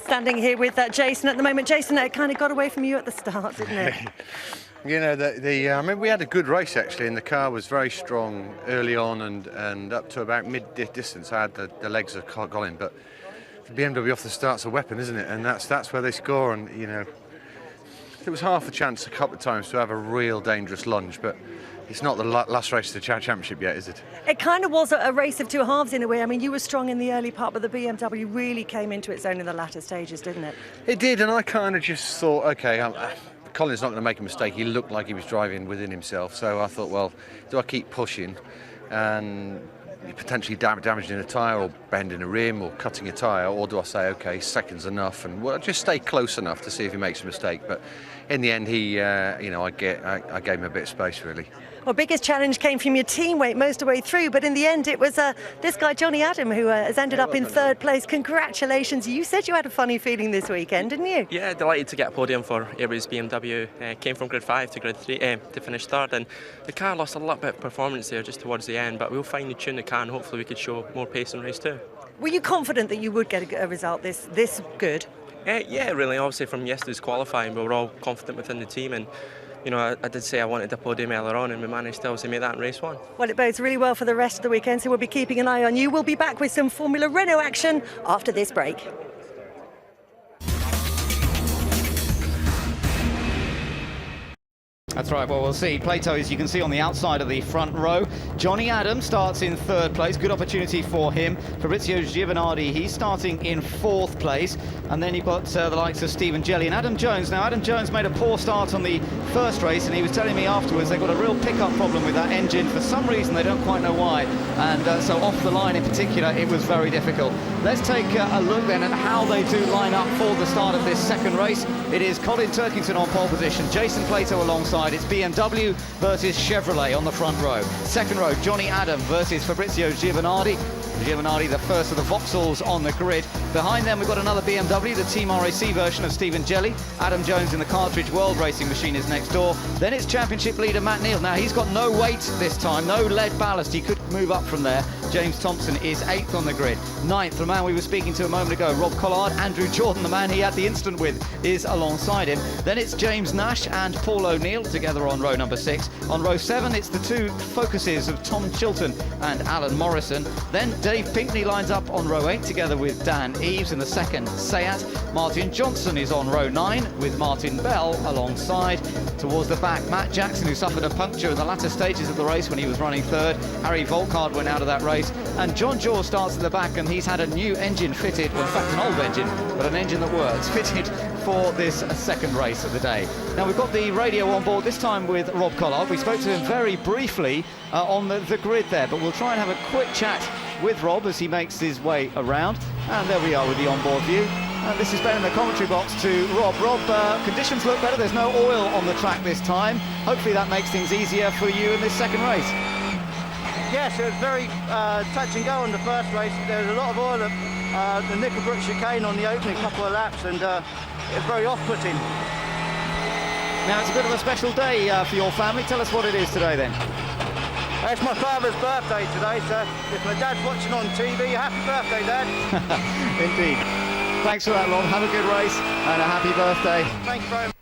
Standing here with Jason at the moment. Jason, it kind of got away from you at the start, didn't it? You know, I mean, we had a good race actually, and the car was very strong early on, and up to about mid-distance I had the legs of Colin, but the BMW off the start's a weapon, isn't it? And that's where they score, and you know, it was half a chance a couple of times to have a real dangerous lunge, but it's not the last race of the championship yet, is it? It kind of was a race of two halves in a way. I mean, you were strong in the early part, but the BMW really came into its own in the latter stages, didn't it? It did, and I kind of just thought, okay, Colin's not going to make a mistake. He looked like he was driving within himself, so I thought, well, do I keep pushing and potentially damaging a tyre or bending a rim or cutting a tyre, or do I say, okay, second's enough, and well, just stay close enough to see if he makes a mistake? But in the end, he, you know, I gave him a bit of space, really. Well, biggest challenge came from your teammate most of the way through, but in the end it was this guy, Johnny Adam, who has ended up in 3rd place. Congratulations. You said you had a funny feeling this weekend, didn't you? Yeah, delighted to get a podium for Airways BMW. Came from grid 5 to grid 3 to finish 3rd, and the car lost a little bit of performance there just towards the end, but we'll finely tune the car and hopefully we could show more pace in race 2. Were you confident that you would get a result this good? Yeah, really. Obviously from yesterday's qualifying, we were all confident within the team, and you know, I did say I wanted a podium earlier on, and we managed to obviously make that in race 1. Well, it bodes really well for the rest of the weekend, so we'll be keeping an eye on you. We'll be back with some Formula Renault action after this break. That's right, well, we'll see. Plato, as you can see on the outside of the front row. Johnny Adam starts in 3rd place. Good opportunity for him. Fabrizio Giovanardi, he's starting in 4th place. And then you've got the likes of Stephen Jelly and Adam Jones. Now, Adam Jones made a poor start on the first race, and he was telling me afterwards they've got a real pickup problem with that engine. For some reason, they don't quite know why. and so off the line in particular, it was very difficult. Let's take a look then at how they do line up for the start of this second race. It is Colin Turkington on pole position, Jason Plato alongside. It's BMW versus Chevrolet on the front row. Second row, Johnny Adam versus Fabrizio Giovanardi. Giovanardi, the first of the Vauxhalls on the grid. Behind them, we've got another BMW, the Team RAC version of Stephen Jelly. Adam Jones in the Cartridge World Racing machine is next door. Then it's championship leader Matt Neal. Now, he's got no weight this time, no lead ballast. He could move up from there. James Thompson is 8th on the grid. 9th, the man we were speaking to a moment ago, Rob Collard. Andrew Jordan, the man he had the incident with, is alongside him. Then it's James Nash and Paul O'Neill together on row number 6. On row 7, it's the two focuses of Tom Chilton and Alan Morrison. Then Dave Pinkney lines up on row 8 together with Dan Eves in the second Seat. Martin Johnson is on row 9 with Martin Bell alongside. Towards the back, Matt Jackson, who suffered a puncture in the latter stages of the race when he was running third. Harry Volkard went out of that race. And John Jaw starts at the back, and he's had a new engine fitted, well, in fact an old engine, but an engine that works, fitted for this second race of the day. Now we've got the radio on board, this time with Rob Collard. We spoke to him very briefly on the grid there, but we'll try and have a quick chat with Rob as he makes his way around. And there we are with the onboard view. And this is Ben in the commentary box to Rob. Rob, conditions look better. There's no oil on the track this time. Hopefully that makes things easier for you in this second race. Yes, it was very touch and go on the first race. There was a lot of oil at the Nickelbrook chicane on the opening couple of laps, and it was very off-putting. Now it's a bit of a special day for your family. Tell us what it is today then. It's my father's birthday today, so if my dad's watching on TV, happy birthday, Dad. Indeed. Thanks for that, Rob. Have a good race and a happy birthday. Thank you very much.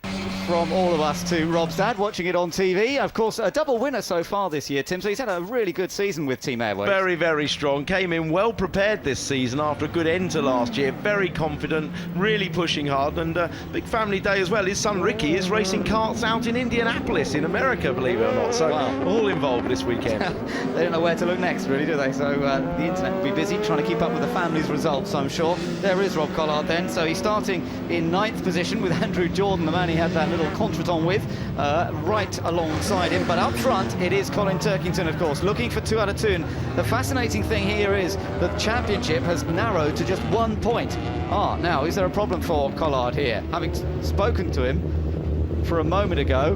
From all of us to Rob's dad, watching it on TV. Of course, a double winner so far this year, Tim, so he's had a really good season with Team Airways. Very, very strong. Came in well prepared this season after a good end to last year. Very confident, really pushing hard, and big family day as well. His son Ricky is racing karts out in Indianapolis in America, believe it or not. So all involved this weekend. They don't know where to look next, really, do they? So the internet will be busy trying to keep up with the family's results, I'm sure. There is Rob Collard then. So he's starting in 9th position with Andrew Jordan, the man he had that little contretemps with, right alongside him. But up front, it is Colin Turkington, of course, looking for 2 out of 2. And the fascinating thing here is the championship has narrowed to just 1 point. Now, is there a problem for Collard here? Having spoken to him for a moment ago,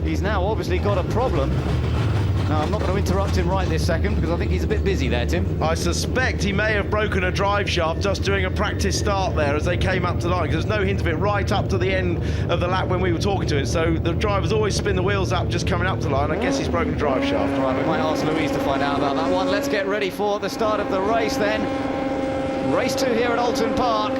he's now obviously got a problem. Now, I'm not going to interrupt him right this second because I think he's a bit busy there, Tim. I suspect he may have broken a drive shaft just doing a practice start there as they came up to the line, because there's no hint of it right up to the end of the lap when we were talking to him. So the drivers always spin the wheels up just coming up to the line. I guess he's broken a drive shaft. Right, we might ask Louise to find out about that one. Let's get ready for the start of the race then. Race 2 here at Oulton Park.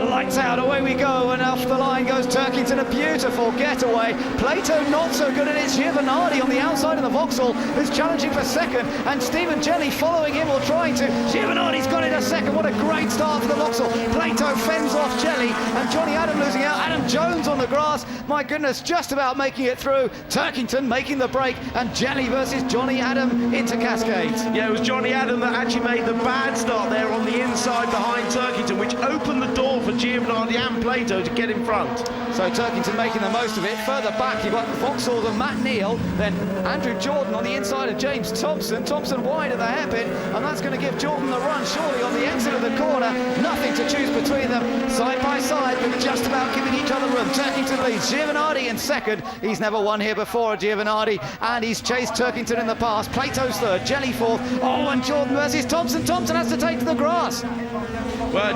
Lights out, away we go, and off the line goes Turkington, a beautiful getaway. Plato not so good, and it's Giovanardi on the outside of the Vauxhall who's challenging for second, and Stephen Jelly following him or trying to. Giovanardi's got it a second. What a great start for the Vauxhall. Plato fends off Jelly, and Johnny Adam losing out. Adam Jones on the grass, my goodness, just about making it through. Turkington making the break, and Jelly versus Johnny Adam into Cascades. Yeah, it was Johnny Adam that actually made the bad start there on the inside behind Turkington, which opened the door for Giovanardi and Plato to get in front. So Turkington making the most of it. Further back, you've got Vauxhall and Matt Neal, then Andrew Jordan on the inside of James Thompson. Thompson wide at the hairpin, and that's going to give Jordan the run, surely, on the exit of the corner. Nothing to choose between them, side by side, but just about giving each other room. Turkington leads, Giovanardi in second. He's never won here before, Giovanardi, and he's chased Turkington in the past. Plato's third, Jelly fourth. And Jordan versus Thompson. Thompson has to take to the grass. Well,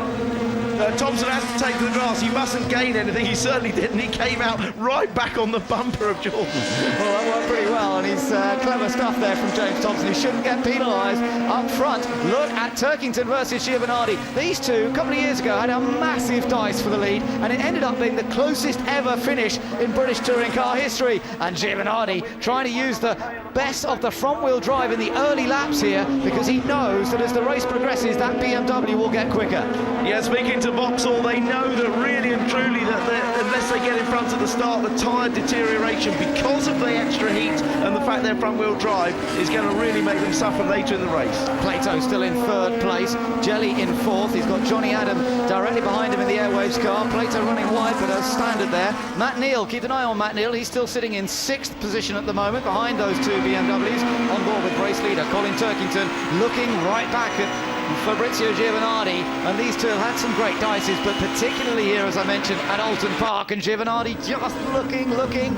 Thompson has to take to the grass. He mustn't gain anything. He certainly didn't. He came out right back on the bumper of Jordan. Well, that worked pretty well, and he's clever stuff there from James Thompson. He shouldn't get penalised up front. Look at Turkington versus Giovanardi. These two, a couple of years ago, had a massive dice for the lead, and it ended up being the closest ever finish in British touring car history. And Giovanardi trying to use the best of the front-wheel drive in the early laps here, because he knows that as the race progresses, that BMW will get quicker. Yeah, speaking to Vauxhall, they know that really and truly that unless they get in front at the start, the tyre deterioration because of the extra heat and the fact they're front-wheel drive is going to really make them suffer later in the race. Plato still in third place, Jelly in fourth. He's got Johnny Adam directly behind him in the Airwaves car. Plato running wide, but as standard there. Matt Neal, keep an eye on Matt Neal. He's still sitting in sixth position at the moment behind those two BMWs. On board with race leader Colin Turkington, looking right back at Fabrizio Giovanardi, and these two have had some great dices, but particularly here, as I mentioned, at Oulton Park, and Giovanardi just looking.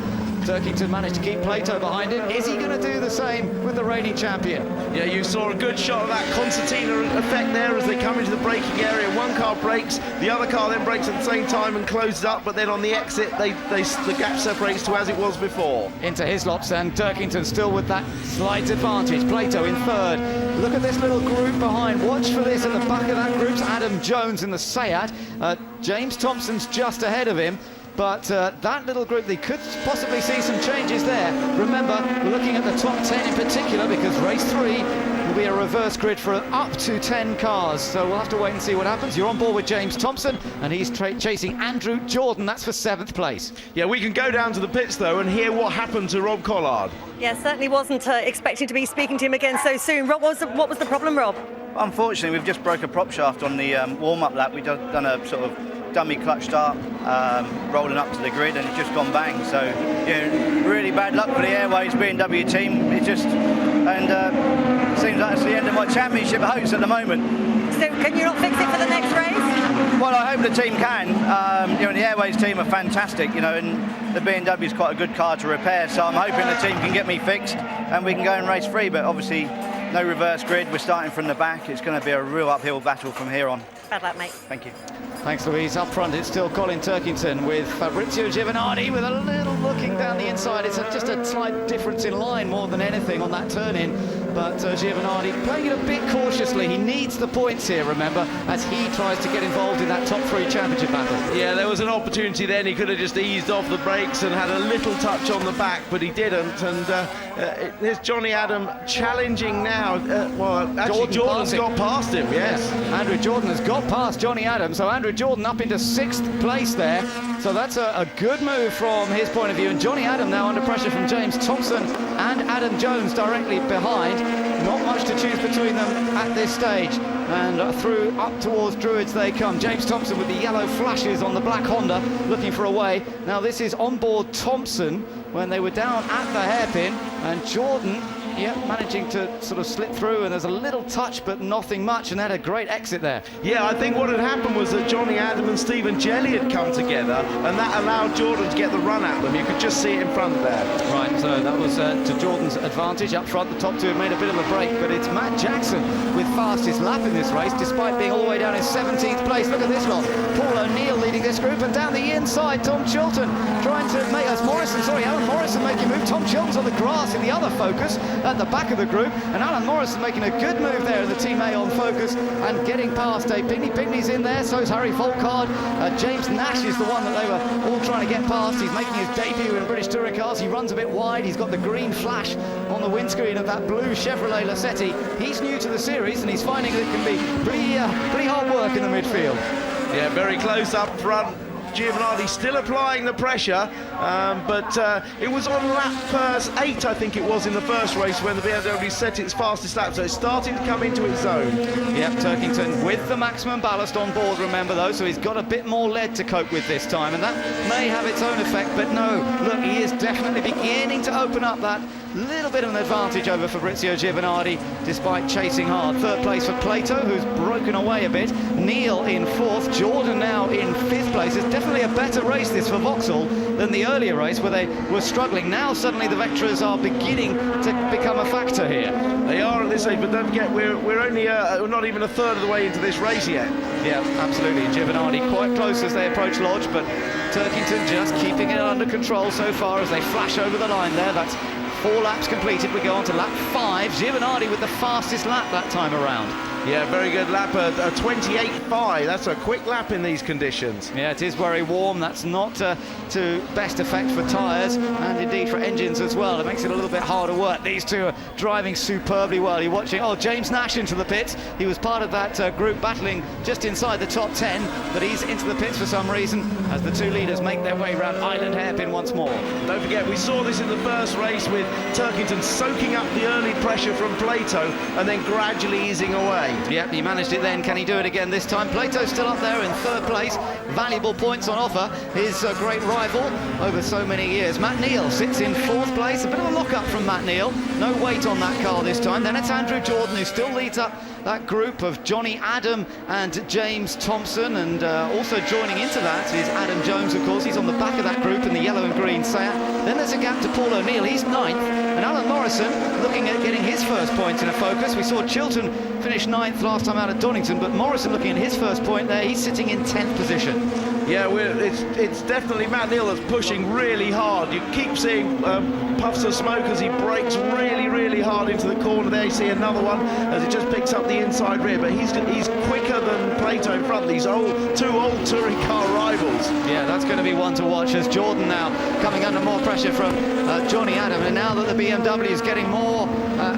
Turkington managed to keep Plato behind him. Is he going to do the same with the reigning champion? Yeah, you saw a good shot of that concertina effect there as they come into the braking area. One car brakes, the other car then brakes at the same time and closes up, but then on the exit, the gap separates to as it was before. Into Hislops, and Turkington still with that slight advantage. Plato in third. Look at this little group behind. Watch for this. At the back of that group's Adam Jones in the Seat. James Thompson's just ahead of him. But that little group, they could possibly see some changes there. Remember, we're looking at the top 10 in particular because race 3 will be a reverse grid for up to 10 cars. So we'll have to wait and see what happens. You're on board with James Thompson, and he's chasing Andrew Jordan. That's for 7th place. Yeah, we can go down to the pits, though, and hear what happened to Rob Collard. Yeah, certainly wasn't expecting to be speaking to him again so soon. Rob, what was the problem, Rob? Unfortunately, we've just broke a prop shaft on the warm-up lap. We've done a sort of dummy clutch start, rolling up to the grid, and it's just gone bang. So, really bad luck for the Airways BMW team. It just, and seems like it's the end of my championship hopes at the moment. So, can you not fix it for the next race? Well, I hope the team can. The Airways team are fantastic, and the BMW is quite a good car to repair. So I'm hoping the team can get me fixed and we can go and race free. But obviously, no reverse grid. We're starting from the back. It's going to be a real uphill battle from here on. Bad luck, mate. Thank you. Thanks, Louise. Up front, it's still Colin Turkington with Fabrizio Giovanardi with a little looking down the inside. It's just a slight difference in line more than anything on that turn-in. But Giovanardi playing it a bit cautiously. He needs the points here, remember, as he tries to get involved in that top 3 championship battle. Yeah, there was an opportunity then. He could have just eased off the brakes and had a little touch on the back, but he didn't. And there's Johnny Adam challenging now. Jordan's got past him, yes. Andrew Jordan has got past Johnny Adam, so Andrew Jordan up into 6th place there. So that's a good move from his point of view. And Johnny Adam now under pressure from James Thompson and Adam Jones directly behind. Not much to choose between them at this stage. And through up towards Druids they come. James Thompson with the yellow flashes on the black Honda looking for a way. Now this is on board Thompson when they were down at the hairpin, and Jordan managing to sort of slip through, and there's a little touch but nothing much, and they had a great exit there. Yeah, I think what had happened was that Johnny Adam and Stephen Jelly had come together, and that allowed Jordan to get the run at them. You could just see it in front there. Right, so that was to Jordan's advantage. Up front, the top two have made a bit of a break, but it's Matt Jackson with fastest lap in this race, despite being all the way down in 17th place. Look at this lot. Paul O'Neill leading this group, and down the inside, Tom Chilton trying to make us Alan Morrison making a move. Tom Chilton's on the grass in the other Focus at the back of the group, and Alan Morrison making a good move there in the Team A on Focus and getting past Dave Pigney. Pigney's in there, so's Harry Folkard. James Nash is the one that they were all trying to get past. He's making his debut in British Touring Cars. He runs a bit wide. He's got the green flash on the windscreen of that blue Chevrolet Lacetti. He's new to the series, and he's finding that it can be pretty hard work in the midfield. Yeah, very close up front. Giovanardi still applying the pressure, but it was on lap 8, I think it was, in the first race when the BMW set its fastest lap, so it's starting to come into its zone. Yep, Turkington with the maximum ballast on board, remember though, so he's got a bit more lead to cope with this time, and that may have its own effect, but no, look, he is definitely beginning to open up that little bit of an advantage over Fabrizio Giovanardi, despite chasing hard. 3rd place for Plato, who's broken away a bit. Neil in 4th, Jordan now in 5th place. It's definitely a better race this for Vauxhall than the earlier race where they were struggling. Now suddenly the Vectras are beginning to become a factor here. They are at this stage, but don't forget we're only not even a third of the way into this race yet. Yeah, absolutely. Giovanardi quite close as they approach Lodge, but Turkington just keeping it under control so far as they flash over the line there. That's 4 laps completed. We go on to lap 5. Giovanardi with the fastest lap that time around. Yeah, very good lap, a 28.5. That's a quick lap in these conditions. Yeah, it is very warm. That's not to best effect for tyres and indeed for engines as well. It makes it a little bit harder work. These two are driving superbly well. You're watching, James Nash into the pits. He was part of that group battling just inside the top 10, but he's into the pits for some reason as the two leaders make their way around Island Hairpin once more. Don't forget, we saw this in the first race with Turkington soaking up the early pressure from Plato and then gradually easing away. Yep, he managed it then. Can he do it again this time? Plato's still up there in third place. Valuable points on offer. His great rival over so many years. Matt Neal sits in fourth place. A bit of a lock-up from Matt Neal. No weight on that car this time. Then it's Andrew Jordan who still leads up that group of Johnny Adam and James Thompson, and also joining into that is Adam Jones, of course. He's on the back of that group in the yellow and green Seat. Then there's a gap to Paul O'Neill. He's ninth. And Alan Morrison looking at getting his first point in a focus. We saw Chilton finish ninth last time out at Donington, but Morrison looking at his first point there. He's sitting in 10th position. Yeah, it's definitely Matt Neal that's pushing really hard. You keep seeing puffs of smoke as he brakes really, really hard into the corner there. You see another one as it just picks up the inside rear, but he's quicker than Plato in front. These two old touring car rivals. Yeah, that's going to be one to watch as Jordan now coming under more pressure from Johnny Adam, and now that the BMW is getting more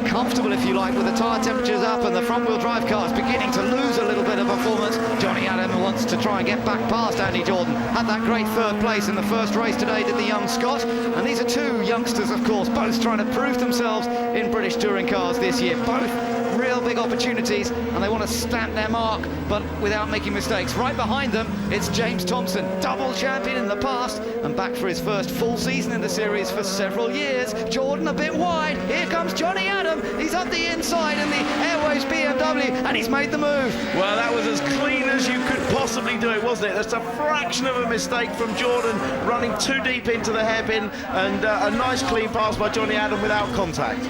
comfortable, if you like, with the tyre temperatures up and the front-wheel drive cars beginning to lose a little bit of performance, Johnny Adam wants to try and get back past Andy Jordan. Had that great third place in the first race today, did the young Scot, and these are two youngsters, of course, both trying to prove themselves in British touring cars this year. Both real big opportunities, and they want to stamp their mark, but without making mistakes. Right behind them, it's James Thompson, double champion in the past, and back for his first full season in the series for several years. Jordan a bit wide. Here comes Johnny Adam. He's up the inside in the Airways BMW, and he's made the move. Well, that was as clean as you could possibly do it, wasn't it? That's a fraction of a mistake from Jordan, running too deep into the hairpin, and a nice clean pass by Johnny Adam without contact.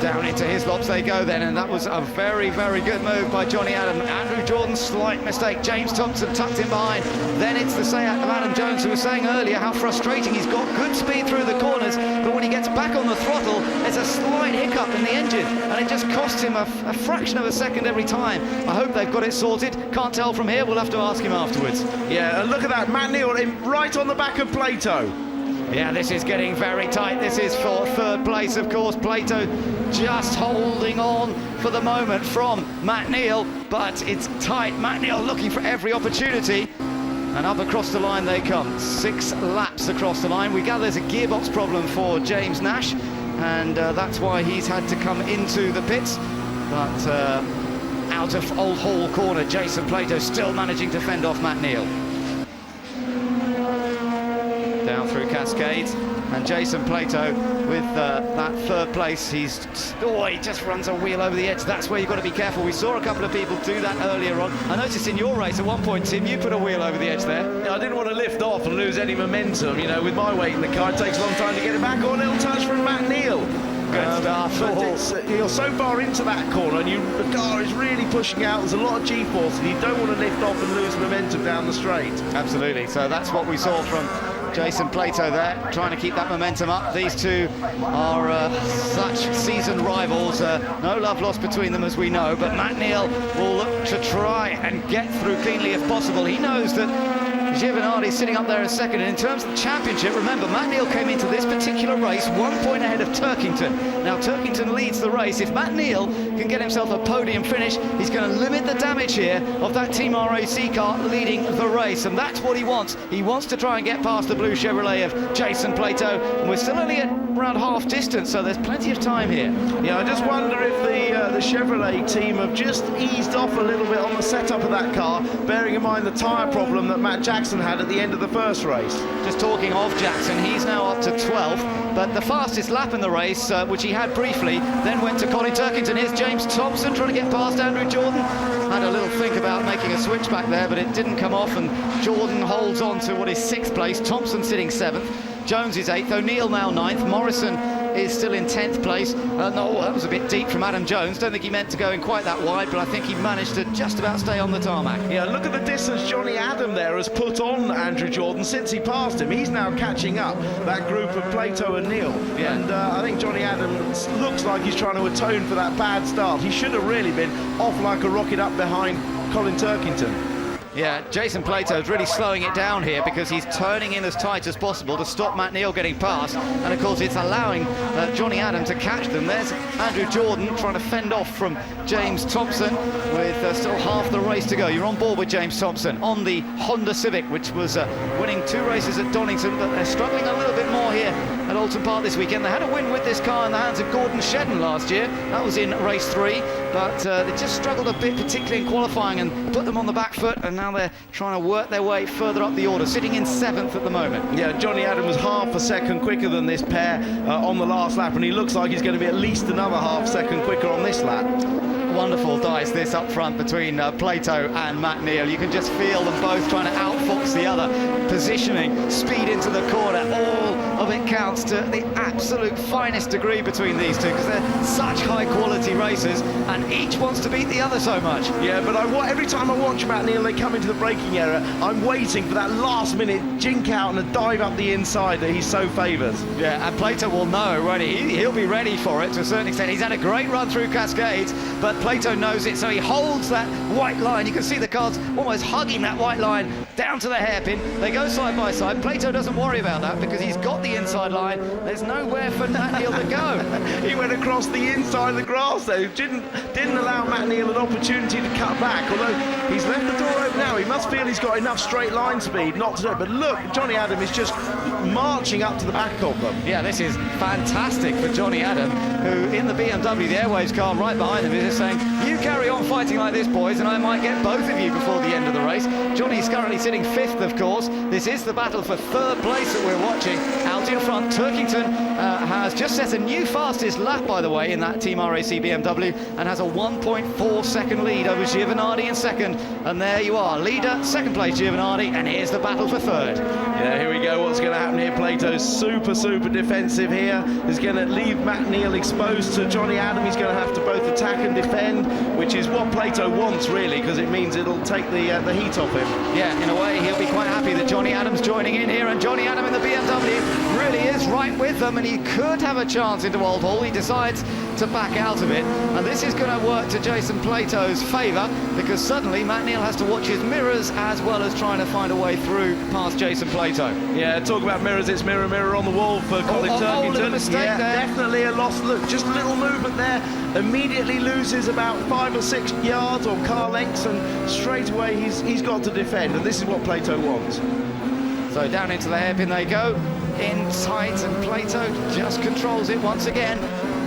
Down into his lops they go then, and that was a very, very good move by Johnny Adam. Andrew Jordan, slight mistake. James Thompson tucked in behind. Then it's the Seat of Adam Jones, who was saying earlier how frustrating. He's got good speed through the corners, but when he gets back on the throttle, there's a slight hiccup in the engine, and it just costs him a fraction of a second every time. I hope they've got it sorted. Can't tell from here. We'll have to ask him afterwards. Yeah, and look at that. Matt Neal right on the back of Plato. Yeah, this is getting very tight. This is for third place, of course. Plato just holding on for the moment from Matt Neal, but it's tight. Matt Neal looking for every opportunity, and up across the line they come. 6 laps across the line. We gather there's a gearbox problem for James Nash, and that's why he's had to come into the pits. But out of Old Hall corner, Jason Plato still managing to fend off Matt Neal. Down through Cascades, and Jason Plato with that third place. He just runs a wheel over the edge. That's where you've got to be careful. We saw a couple of people do that earlier on. I noticed in your race at one point, Tim, you put a wheel over the edge there. I didn't want to lift off and lose any momentum. You know, with my weight in the car, it takes a long time to get it back. Or a little touch from Matt Neal. Good stuff. But you're so far into that corner, and the car is really pushing out. There's a lot of G-force, and you don't want to lift off and lose momentum down the straight. Absolutely. So that's what we saw from Jason Plato there, trying to keep that momentum up. These two are such seasoned rivals. No love lost between them, as we know, but Matt Neal will look to try and get through cleanly if possible. He knows that Giovinardi's sitting up there in second, and in terms of the championship, remember, Matt Neal came into this particular race 1 point ahead of Turkington. Now, Turkington leads the race. If Matt Neal can get himself a podium finish, he's going to limit the damage here of that Team RAC car leading the race, and that's what he wants. He wants to try and get past the blue Chevrolet of Jason Plato, and we're still only at around half distance, so there's plenty of time here. Yeah, I just wonder if the Chevrolet team have just eased off a little bit on the setup of that car, bearing in mind the tyre problem that Matt Jackson had at the end of the first race. Just talking of Jackson, he's now up to 12th, but the fastest lap in the race, which he had briefly, then went to Colin Turkington. Here's James Thompson trying to get past Andrew Jordan. Had a little think about making a switch back there, but it didn't come off, and Jordan holds on to what is 6th place. Thompson sitting 7th. Jones is 8th, O'Neill now 9th, Morrison is still in 10th place. No, that was a bit deep from Adam Jones. Don't think he meant to go in quite that wide, but I think he managed to just about stay on the tarmac. Yeah, look at the distance Johnny Adam there has put on Andrew Jordan since he passed him. He's now catching up that group of Plato and Neil. Yeah. And I think Johnny Adam looks like he's trying to atone for that bad start. He should have really been off like a rocket up behind Colin Turkington. Yeah, Jason Plato's really slowing it down here because he's turning in as tight as possible to stop Matt Neal getting past, and of course it's allowing Johnny Adam to catch them. There's Andrew Jordan trying to fend off from James Thompson with still half the race to go. You're on board with James Thompson on the Honda Civic, which was winning 2 races at Donington, but they're struggling a little bit more here at Oulton Park this weekend. They had a win with this car in the hands of Gordon Shedden last year. That was in race 3, but they just struggled a bit, particularly in qualifying, and put them on the back foot, and now they're trying to work their way further up the order, sitting in 7th at the moment. Yeah, Johnny Adam was half a second quicker than this pair on the last lap, and he looks like he's going to be at least another half second quicker on this lap. Wonderful dice this up front between Plato and Matt Neal. You can just feel them both trying to outfox the other, positioning, speed into the corner. All of it counts to the absolute finest degree between these two, because they're such high quality racers and each wants to beat the other so much. Yeah, but every time I watch Matt Neal, they come into the braking area, I'm waiting for that last minute jink out and a dive up the inside that he so favours. Yeah, and Plato will know, won't he? He'll be ready for it to a certain extent. He's had a great run through Cascades, but Plato knows it, so he holds that white line. You can see the cars almost hugging that white line down to the hairpin. They go side by side. Plato doesn't worry about that because he's got the inside line. There's nowhere for Matt Neal to go. He went across the inside of the grass though. Didn't allow Matt Neal an opportunity to cut back, although he's left the door open now. He must feel he's got enough straight line speed not to do it. But look, Johnny Adam is just marching up to the back of them. Yeah, this is fantastic for Johnny Adam, who in the BMW, the Airways car right behind him, is just saying, you carry on fighting like this, boys, and I might get both of you before the end of the race. Johnny's currently sitting 5th, of course. This is the battle for 3rd place that we're watching. Out in front, Turkington has just set a new fastest lap, by the way, in that Team RAC BMW, and has a 1.4 second lead over Giovanardi in 2nd. And there you are, leader, 2nd place Giovanardi, and here's the battle for 3rd. Yeah, here we go. What's going to happen here? Plato's super defensive here. He's going to leave Matt Neal exposed to Johnny Adam. He's going to have to both attack and defend, which is what Plato wants, really, because it means it'll take the heat off him. Yeah, in a way, he'll be quite happy that Johnny Adam's joining in here, and Johnny Adam in the BMW really is right with them, and he could have a chance into Old Hall. He decides to back out of it, and this is going to work to Jason Plato's favour, because suddenly Matt Neal has to watch his mirrors as well as trying to find a way through past Jason Plato. Yeah, talk about mirrors, it's mirror on the wall for Colin Turkington. Little mistake there. Definitely a loss. Look, just a little movement there, immediately loses about 5 or 6 yards or car lengths, and straight away he's got to defend, and this is what Plato wants. So down into the hairpin they go, in tight, and Plato just controls it once again.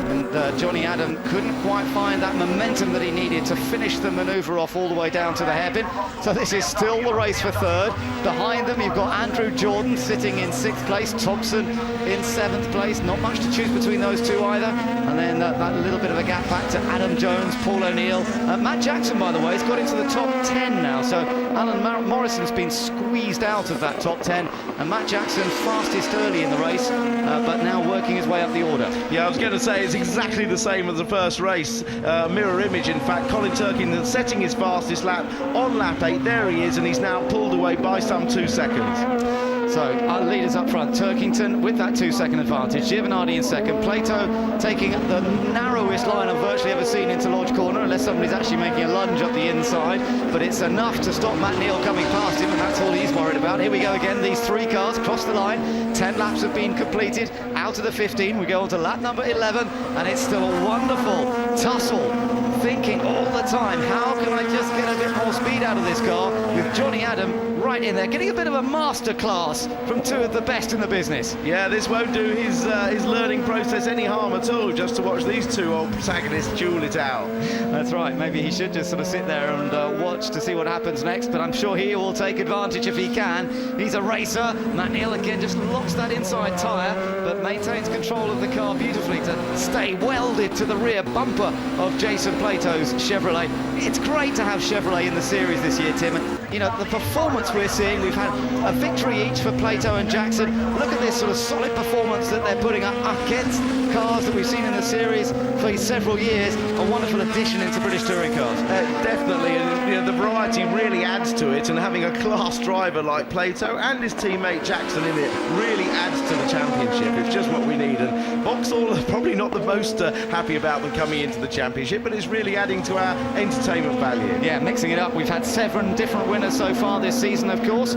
And Johnny Adam couldn't quite find that momentum that he needed to finish the manoeuvre off all the way down to the hairpin. So this is still the race for 3rd. Behind them you've got Andrew Jordan sitting in 6th place, Thompson in 7th place. Not much to choose between those two either. And then that little bit of a gap back to Adam Jones, Paul O'Neill. Matt Jackson, by the way, has got into the top 10 now. So Alan Morrison's been squeezed out of that top 10. And Matt Jackson fastest early in the race, but now working his way up the order. Yeah, I was going to say it's exactly the same as the first race. Mirror image, in fact. Colin Turkington setting his fastest lap on lap 8. There he is, and he's now pulled away by some 2 seconds. So our leaders up front, Turkington with that 2-second advantage, Giovanardi in 2nd, Plato taking the narrowest line I've virtually ever seen into Lodge Corner, unless somebody's actually making a lunge up the inside, but it's enough to stop Matt Neal coming past him, and that's all he's worried about. Here we go again, these 3 cars cross the line, 10 laps have been completed, out of the 15, we go on to lap number 11, and it's still a wonderful tussle, thinking all the time, how can I just get a bit more speed out of this car, with Johnny Adam right in there, getting a bit of a masterclass from 2 of the best in the business. Yeah, this won't do his learning process any harm at all, just to watch these 2 old protagonists duel it out. That's right, maybe he should just sort of sit there and watch to see what happens next, but I'm sure he will take advantage if he can. He's a racer. Matt Neal again just locks that inside tyre, but maintains control of the car beautifully to stay welded to the rear bumper of Jason Plato. Plato's Chevrolet. It's great to have Chevrolet in the series this year, Tim. And, you know, the performance we're seeing, we've had a victory each for Plato and Jackson. Look at this sort of solid performance that they're putting up against cars that we've seen in the series for several years. A wonderful addition into British touring cars. Definitely, and you know, the variety really adds to it, and having a class driver like Plato and his teammate Jackson in it really adds to the championship. It's just what we need, and Vauxhall are probably not the most happy about them coming into the championship, but it's really adding to our entertainment value. Yeah, mixing it up. We've had 7 different winners so far this season, of course.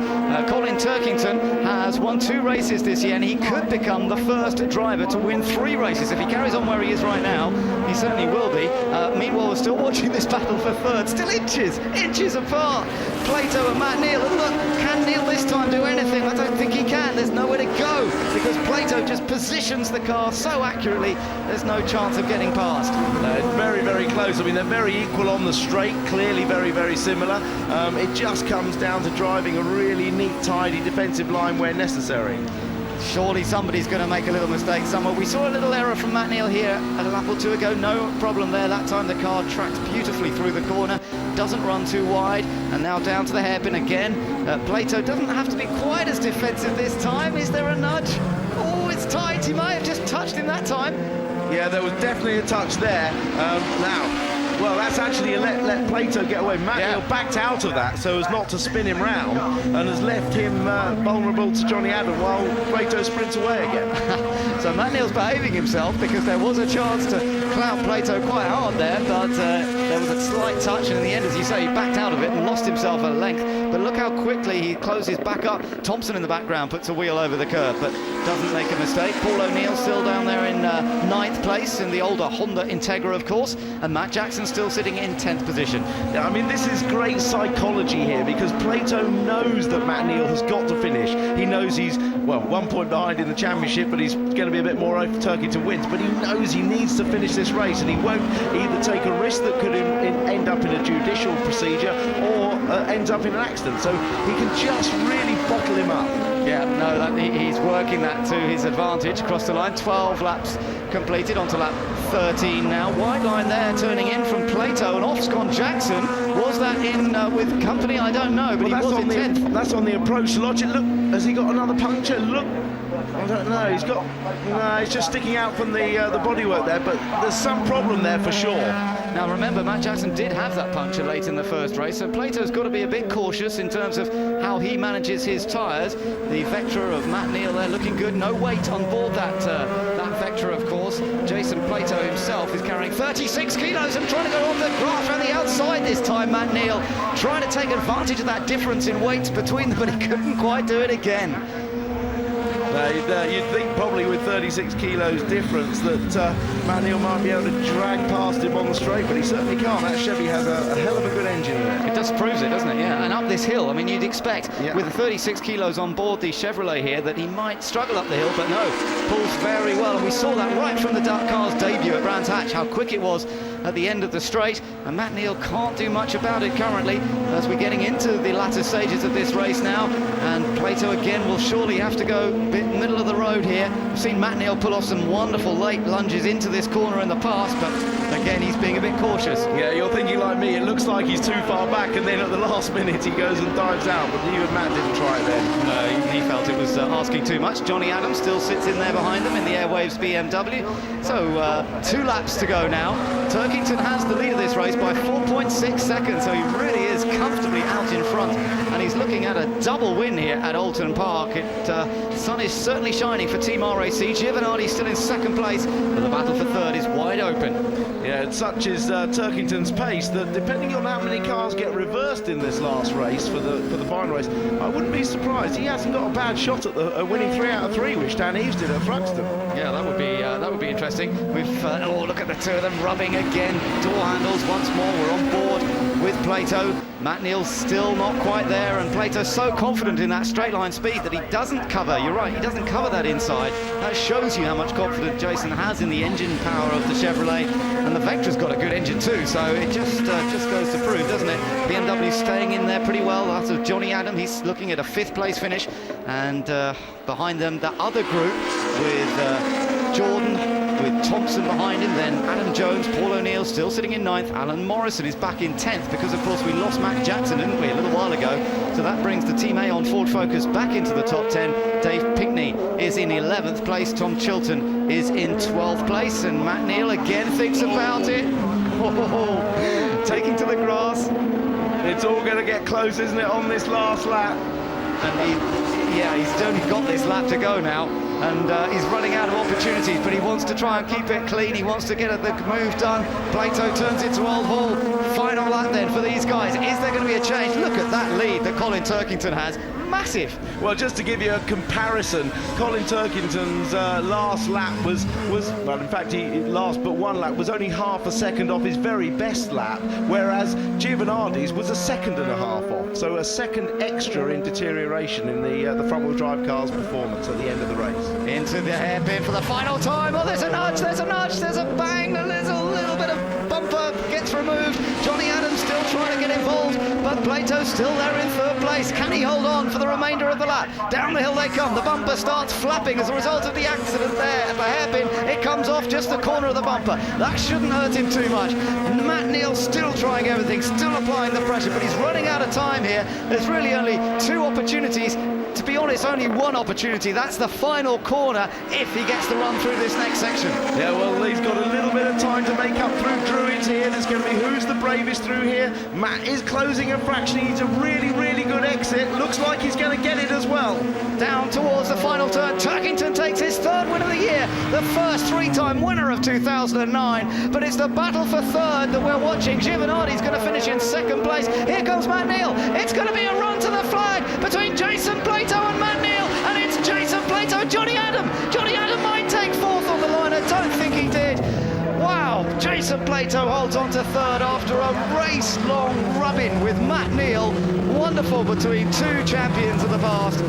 Colin Turkington has won 2 races this year, and he could become the first driver to win 3 races. If he carries on where he is right now, he certainly will be. Meanwhile, we're still watching this battle for third, still inches apart. Plato and Matt Neal, and look, can Neal this time do anything? I don't think he can. There's nowhere to go because Plato just positions the car so accurately, there's no chance of getting past. Very, very close. I mean, they're very equal on the straight, clearly very, very similar. It just comes down to driving a really neat, tidy defensive line where necessary. Surely somebody's going to make a little mistake somewhere. We saw a little error from Matt Neal here a lap or 2 ago. No problem there. That time the car tracked beautifully through the corner, doesn't run too wide, and now down to the hairpin again. Plato doesn't have to be quite as defensive this time. Is there a nudge? Oh, it's tight. He might have just touched him that time. Yeah, there was definitely a touch there. Well, that's actually let Plato get away. Matt Neal backed out of that so as not to spin him round, and has left him vulnerable to Johnny Adam while Plato sprints away again. So Matt Neal's behaving himself because there was a chance to clout Plato quite hard there, but there was a slight touch, and in the end, as you say, he backed out of it and lost himself a length. But look how quickly he closes back up. Thompson in the background puts a wheel over the curb, but doesn't make a mistake. Paul O'Neill still down there in 9th place in the older Honda Integra, of course, and Matt Jackson still sitting in 10th position. Yeah, I mean, this is great psychology here because Plato knows that Matt Neal has got to finish. He knows he's, well, 1 point behind in the championship, but he's going to be a bit more over Turkington wins. But he knows he needs to finish this race, and he won't either take a risk that could end up in a judicial procedure or ends up in an accident. So he can just really bottle him up. Yeah, no, he's working that to his advantage across the line. 12 laps completed, onto lap 13 now. Wide line there, turning in from Plato, and off's gone Jackson. Was that in with company? I don't know, but well, he was in 10th. That's on the approach logic. Look, has he got another puncture? Look, I don't know. He's got. No, he's just sticking out from the bodywork there, but there's some problem there for sure. Now remember, Matt Jackson did have that puncture late in the first race, so Plato's got to be a bit cautious in terms of how he manages his tyres. The Vectra of Matt Neal there looking good. No weight on board that Vectra, of course. Jason Plato himself is carrying 36 kilos and trying to go on the grass around the outside this time. Matt Neal trying to take advantage of that difference in weight between them, but he couldn't quite do it again. You'd think probably with 36 kilos difference that Matt Neal might be able to drag past him on the straight, but he certainly can't. That Chevy has a hell of a good engine in it. It just proves it, doesn't it? Yeah, and up this hill, I mean, you'd expect with the 36 kilos on board the Chevrolet here that he might struggle up the hill, but no, pulls very well, and we saw that right from the Dark Car's debut at Brands Hatch, how quick it was at the end of the straight, and Matt Neal can't do much about it currently as we're getting into the latter stages of this race now, and Plato again will surely have to go middle of the road here. We've seen Matt Neal pull off some wonderful late lunges into this corner in the past, but again he's being a bit cautious. Yeah, you're thinking like me, it looks like he's too far back, and then at the last minute he goes and dives out, but even Matt didn't try it then. No, he felt it was asking too much. Johnny Adams still sits in there behind them in the Airwaves BMW. So 2 laps to go now. Turkington has the lead of this race by 4.6 seconds, so he really is comfortably out in front, and he's looking at a double win here at Oulton Park. The sun is certainly shining for Team RAC. Giovanardi still in 2nd place, but the battle for 3rd is wide open. Yeah, such is Turkington's pace that depending on how many cars get reversed in this last race for the final race, I wouldn't be surprised. He hasn't got a bad shot at the winning 3 out of 3, which Dan Eves did at Thruxton. Yeah, that would be interesting. We've look at the 2 of them rubbing again. Door handles once more. We're on board with Plato. Matt Neal's still not quite there, and Plato's so confident in that straight line speed that he doesn't cover. You're right, he doesn't cover that inside. That shows you how much confidence Jason has in the engine power of the Chevrolet, and the Vectra's got a good engine too, so it just goes to prove, doesn't it? BMW's staying in there pretty well after Johnny Adam. He's looking at a 5th place finish, and behind them the other group with Jordan, with Thompson behind him, then Adam Jones, Paul O'Neill still sitting in 9th. Alan Morrison is back in 10th because, of course, we lost Matt Jackson, didn't we, a little while ago. So that brings the Team Aon Ford Focus back into the top 10. Dave Pinkney is in 11th place. Tom Chilton is in 12th place. And Matt Neal again thinks about it. Oh, taking to the grass. It's all going to get close, isn't it, on this last lap? And he's only got this lap to go now, and he's running out of opportunities, but he wants to try and keep it clean. He wants to get the move done. Plato turns it to Old Hall. Final lap then for these guys. Is there going to be a change? Look at that lead that Colin Turkington has. Massive. Well, just to give you a comparison, Colin Turkington's last lap was well, in fact, he last but one lap was only half a second off his very best lap, whereas Giovanardi's was a second and a half off. So a second extra in deterioration in the front-wheel drive car's performance at the end of the race. Into the hairpin for the final time. Oh, there's a nudge, there's a bang, there's a little bit of bumper gets removed. Johnny Adams still trying to get involved, but Plato's still there in 3rd place. Can he hold on for the remainder of the lap? Down the hill they come. The bumper starts flapping as a result of the accident there at the hairpin. It comes off just the corner of the bumper. That shouldn't hurt him too much. Matt Neal still trying everything, still applying the pressure, but he's running out of time here. There's really only 2 opportunities. To be honest, only 1 opportunity. That's the final corner if he gets to run through this next section. Yeah, well, he's got a little bit of time to make up through Druids here. There's going to be who's the bravest through here. Matt is closing a fraction. He needs a really, really good exit. Looks like he's going to get it as well. Down towards the final turn. Turkington takes his 3rd win of the year. The first 3-time winner of 2009. But it's the battle for 3rd that we're watching. Giovanardi's going to finish in 2nd place. Here comes Matt Neal. It's going to be a run to the flag between Jason Plato and Matt Neal, and it's Jason Plato. Johnny Adam might take 4th on the line. I don't think he did. Wow, Jason Plato holds on to 3rd after a race-long rub-in with Matt Neal. Wonderful between 2 champions of the past.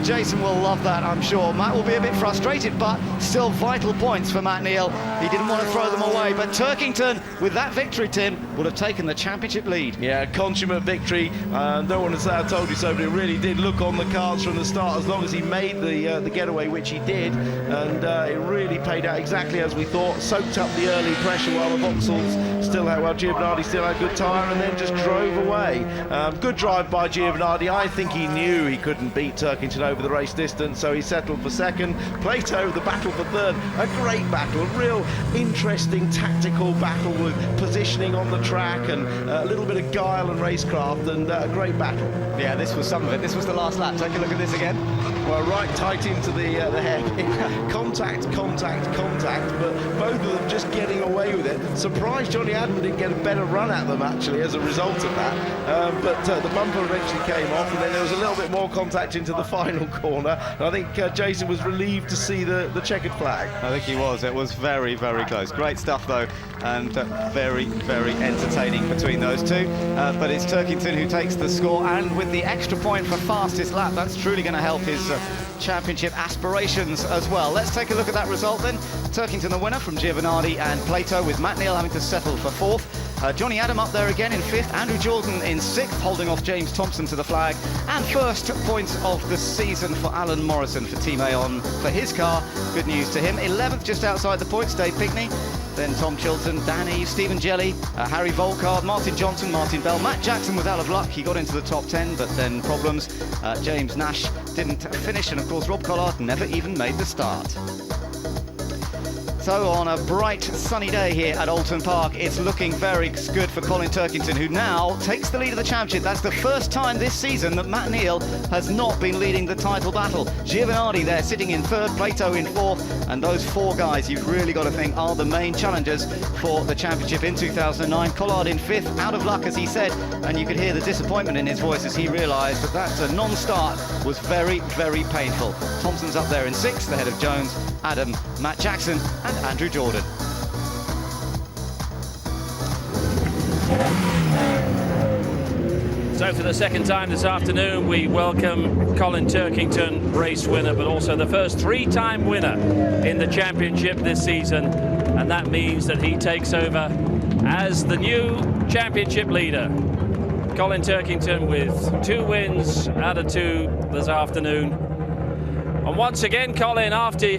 Jason will love that, I'm sure. Matt will be a bit frustrated, but still vital points for Matt Neal. He didn't want to throw them away, but Turkington, with that victory, Tim, would have taken the championship lead. Yeah, consummate victory. Don't want to say I told you so, but it really did look on the cards from the start, as long as he made the getaway, which he did, and it really paid out exactly as we thought. Soaked up the early pressure while the Vauxhalls still had, well, Giovanardi still had a good time, and then just drove away. Good drive by Giovanardi. I think he knew he couldn't beat Turkington over the race distance, so he settled for 2nd. Plato, the battle for 3rd. A great battle, a real interesting tactical battle with positioning on the track and a little bit of guile and racecraft, and a great battle. Yeah, this was some of it. This was the last lap. Take a look at this again. Well, right tight into the hairpin. Contact, but both of them just getting away with it. Surprised Johnny Adam didn't get a better run at them, actually, as a result of that. But the bumper eventually came off, and then there was a little bit more contact into the final corner. And I think Jason was relieved to see the checkered flag. I think he was. It was very, very close. Great stuff, though, and very, very entertaining between those 2. But it's Turkington who takes the score, and with the extra point for fastest lap, that's truly going to help his championship aspirations as well. Let's take a look at that result then. Turkington the winner from Giovanardi and Plato, with Matt Neal having to settle for 4th. Johnny Adam up there again in 5th. Andrew Jordan in 6th, holding off James Thompson to the flag. And first points of the season for Alan Morrison for Team Aon for his car. Good news to him. 11th just outside the points, Dave Pinkney. Then Tom Chilton, Dan Eve, Stephen Jelly, Harry Volkard, Martin Johnson, Martin Bell. Matt Jackson was out of luck. He got into the top 10, but then problems. James Nash didn't finish, and of course Rob Collard never even made the start. So on a bright sunny day here at Oulton Park, it's looking very good for Colin Turkington, who now takes the lead of the championship. That's the first time this season that Matt Neal has not been leading the title battle. Giovanardi there sitting in 3rd, Plato in 4th, and those 4 guys you've really got to think are the main challengers for the championship in 2009. Collard in 5th, out of luck as he said, and you could hear the disappointment in his voice as he realised that non-start was very, very painful. Thompson's up there in 6th, ahead of Jones, Adam, Matt Jackson and Andrew Jordan. So for the 2nd time this afternoon, we welcome Colin Turkington, race winner, but also the first 3-time winner in the championship this season. And that means that he takes over as the new championship leader. Colin Turkington with 2 wins out of 2 this afternoon. And once again, Colin, after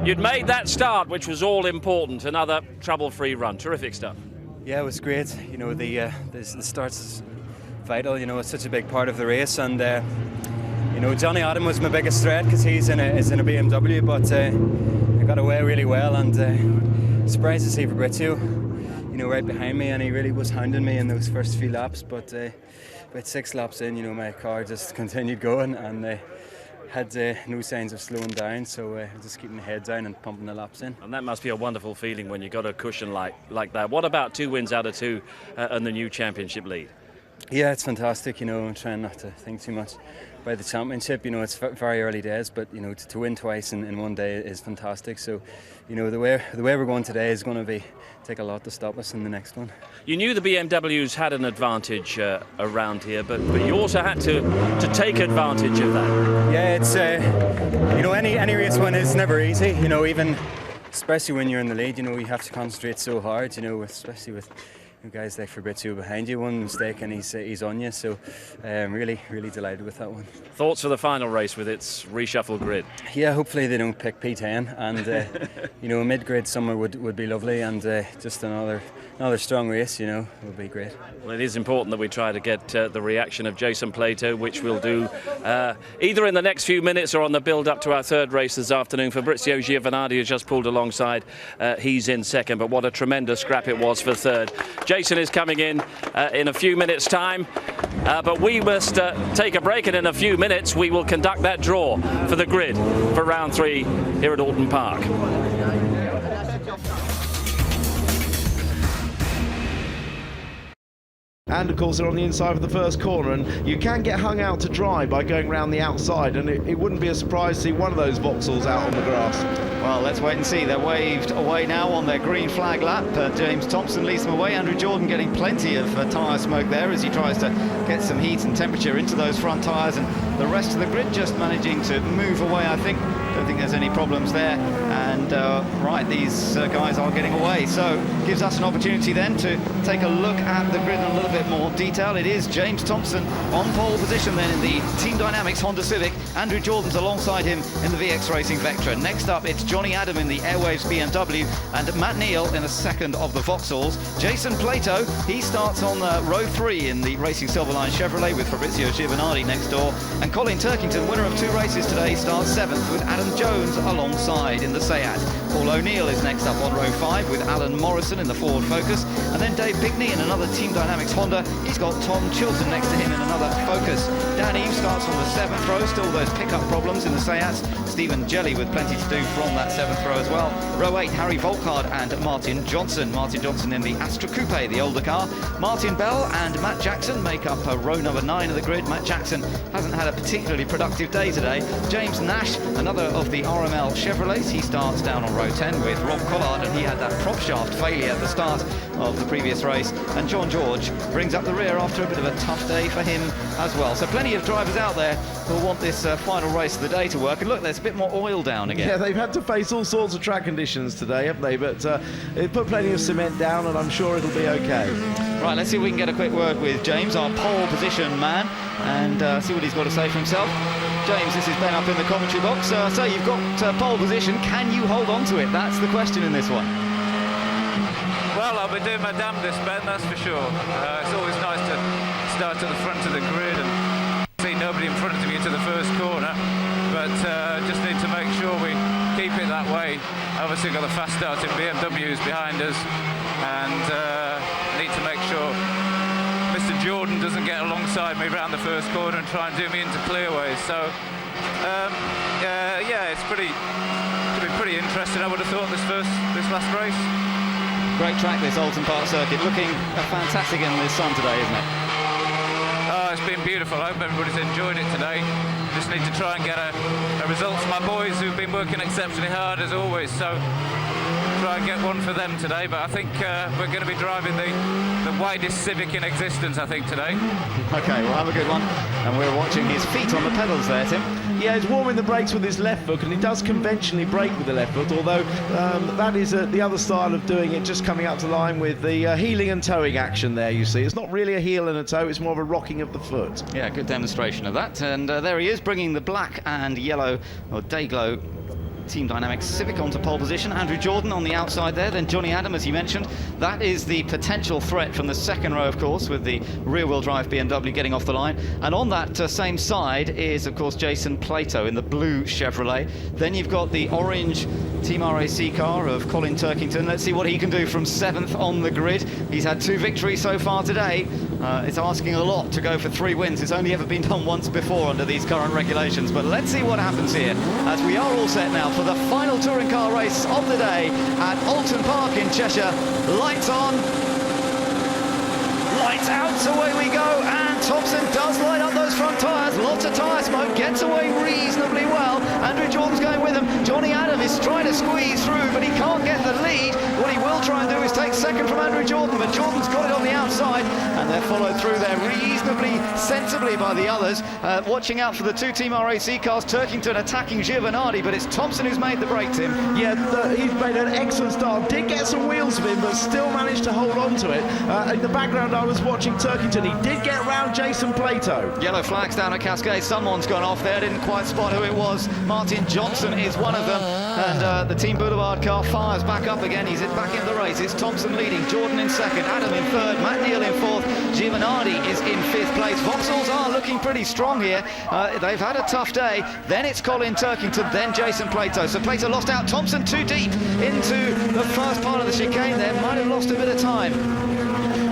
You'd made that start, which was all important. Another trouble-free run. Terrific stuff. Yeah, it was great. You know, the start's vital. You know, it's such a big part of the race, and you know, Johnny Adam was my biggest threat because he's in a BMW, but I got away really well, and surprised to see Fabrizio, you know, right behind me, and he really was hounding me in those first few laps. But about 6 laps in, you know, my car just continued going, and had no signs of slowing down, so just keeping the head down and pumping the laps in. And that must be a wonderful feeling when you got a cushion like that. What about 2 wins out of 2 and the new championship lead? Yeah, it's fantastic. You know, I'm trying not to think too much about the championship. You know, it's very early days, but you know, to win twice in one day is fantastic. So, you know, the way we're going today is going to take a lot to stop us in the next one. You knew the BMWs had an advantage around here, but you also had to take advantage of that. Yeah, it's you know, any race win is never easy. You know, even especially when you're in the lead, you know, you have to concentrate so hard. You know, especially with guys like Fabrizio behind you. One mistake and he's on you. So really delighted with that one. Thoughts for the final race with its reshuffle grid? Yeah, hopefully they don't pick P10, and you know, mid-grid somewhere would be lovely, and just another strong race, you know, would be great. Well, it is important that we try to get the reaction of Jason Plato, which we'll do either in the next few minutes or on the build-up to our third race this afternoon. Fabrizio Giovanardi has just pulled alongside. He's in second, but what a tremendous scrap it was for third. Jason is coming in a few minutes' time, but we must take a break, and in a few minutes we will conduct that draw for the grid for round 3 here at Oulton Park. And of course they're on the inside of the first corner, and you can get hung out to dry by going around the outside, and it wouldn't be a surprise to see one of those Vauxhalls out on the grass. Well, let's wait and see. They're waved away now on their green flag lap. James Thompson leads them away. Andrew Jordan getting plenty of tyre smoke there as he tries to get some heat and temperature into those front tyres, and the rest of the grid just managing to move away, I think. Don't think there's any problems there, and right, these guys are getting away, so gives us an opportunity then to take a look at the grid in a little bit more detail. It is James Thompson on pole position then in the Team Dynamics Honda Civic. Andrew Jordan's alongside him in the VX Racing Vectra. Next up, it's Johnny Adam in the Airwaves BMW, and Matt Neal in a second of the Vauxhalls. Jason Plato, he starts on row 3 in the Racing Silverline Chevrolet with Fabrizio Giovanardi next door, and Colin Turkington, winner of 2 races today, starts 7th with Adam Jones alongside in the Seat. Paul O'Neill is next up on row 5 with Alan Morrison in the Ford Focus, and then Dave Bigney in another Team Dynamics Honda. He's got Tom Chilton next to him in another Focus. Dan Eve starts on the 7th row, still those pickup problems in the Seats. Stephen Jelly with plenty to do from that 7th row as well. Row 8, Harry Volkard and Martin Johnson. Martin Johnson in the Astra Coupe, the older car. Martin Bell and Matt Jackson make up row number 9 of the grid. Matt Jackson hasn't had a particularly productive day today. James Nash, another of the RML Chevrolets, he starts down on row 10 with Rob Collard, and he had that prop shaft failure at the start of the previous race. And John George brings up the rear after a bit of a tough day for him as well. So plenty of drivers out there who want this final race of the day to work. And look, there's a bit more oil down again. Yeah, they've had to face all sorts of track conditions today, haven't they? But they put plenty of cement down, and I'm sure it'll be okay. Right, let's see if we can get a quick word with James, our pole position man, and see what he's got to say for himself. James, this is Ben up in the commentary box. So you've got pole position. Can you hold on to it? That's the question in this one. Well, I'll be doing my damnedest, Ben, that's for sure. It's always nice to start at the front of the grid and see nobody in front of you to the first corner, but just need to make sure we keep it that way. Obviously got the fast starting BMWs behind us, and need to make sure Mr. Jordan doesn't get alongside me around the first corner and try and do me into clearways. So yeah, it's pretty interesting, I would have thought, this last race. Great track, this Oulton Park circuit, looking fantastic in the sun today, isn't it? Oh, it's been beautiful. I hope everybody's enjoyed it today. Just need to try and get a result for my boys who've been working exceptionally hard as always, so try and get one for them today. But I think we're going to be driving the widest Civic in existence, I think, today. Okay, we'll have a good one. And we're watching his feet on the pedals there, Tim. Yeah, he's warming the brakes with his left foot, and he does conventionally brake with the left foot, although that is the other style of doing it, just coming up to line with the heeling and towing action there, you see. It's not really a heel and a toe, it's more of a rocking of the foot. Yeah, good demonstration of that. And there he is, bringing the black and yellow, or day glow Team Dynamics Civic onto pole position. Andrew Jordan on the outside there, then Johnny Adam, as you mentioned. That is the potential threat from the second row, of course, with the rear-wheel drive BMW getting off the line. And on that same side is, of course, Jason Plato in the blue Chevrolet. Then you've got the orange Team RAC car of Colin Turkington. Let's see what he can do from 7th on the grid. He's had 2 victories so far today. It's asking a lot to go for 3 wins. It's only ever been done once before under these current regulations. But let's see what happens here, as we are all set now for the final touring car race of the day at Oulton Park in Cheshire. Lights on, lights out, away we go, and Thompson does light up those front tyres. Lots of tyre smoke, gets away reasonably well. Andrew Jordan's going with him. Johnny Adam is trying to squeeze through, but he can't get the lead. What he will try and do is take second from Andrew Jordan, but Jordan's got it on the outside, and they're followed through there reasonably sensibly by the others. Watching out for the 2 Team RAC cars. Turkington attacking Giovanardi, but it's Thompson who's made the break, Tim. Yeah, he's made an excellent start. Did get some wheels of him, but still managed to hold on to it. In the background, I was watching Turkington. He did get around Jason Plato. Yellow flags down at Cascade. Someone's gone off there. Didn't quite spot who it was. Martin Johnson is one of them. And the Team Boulevard car fires back up again. He's back in the race. It's Thompson leading, Jordan in second, Adam in third, Matt Neal in fourth, Giovanardi is in 5th place. Vauxhalls are looking pretty strong here. They've had a tough day. Then it's Colin Turkington, then Jason Plato. So Plato lost out. Thompson too deep into the first part of the chicane there. Might have lost a bit of time.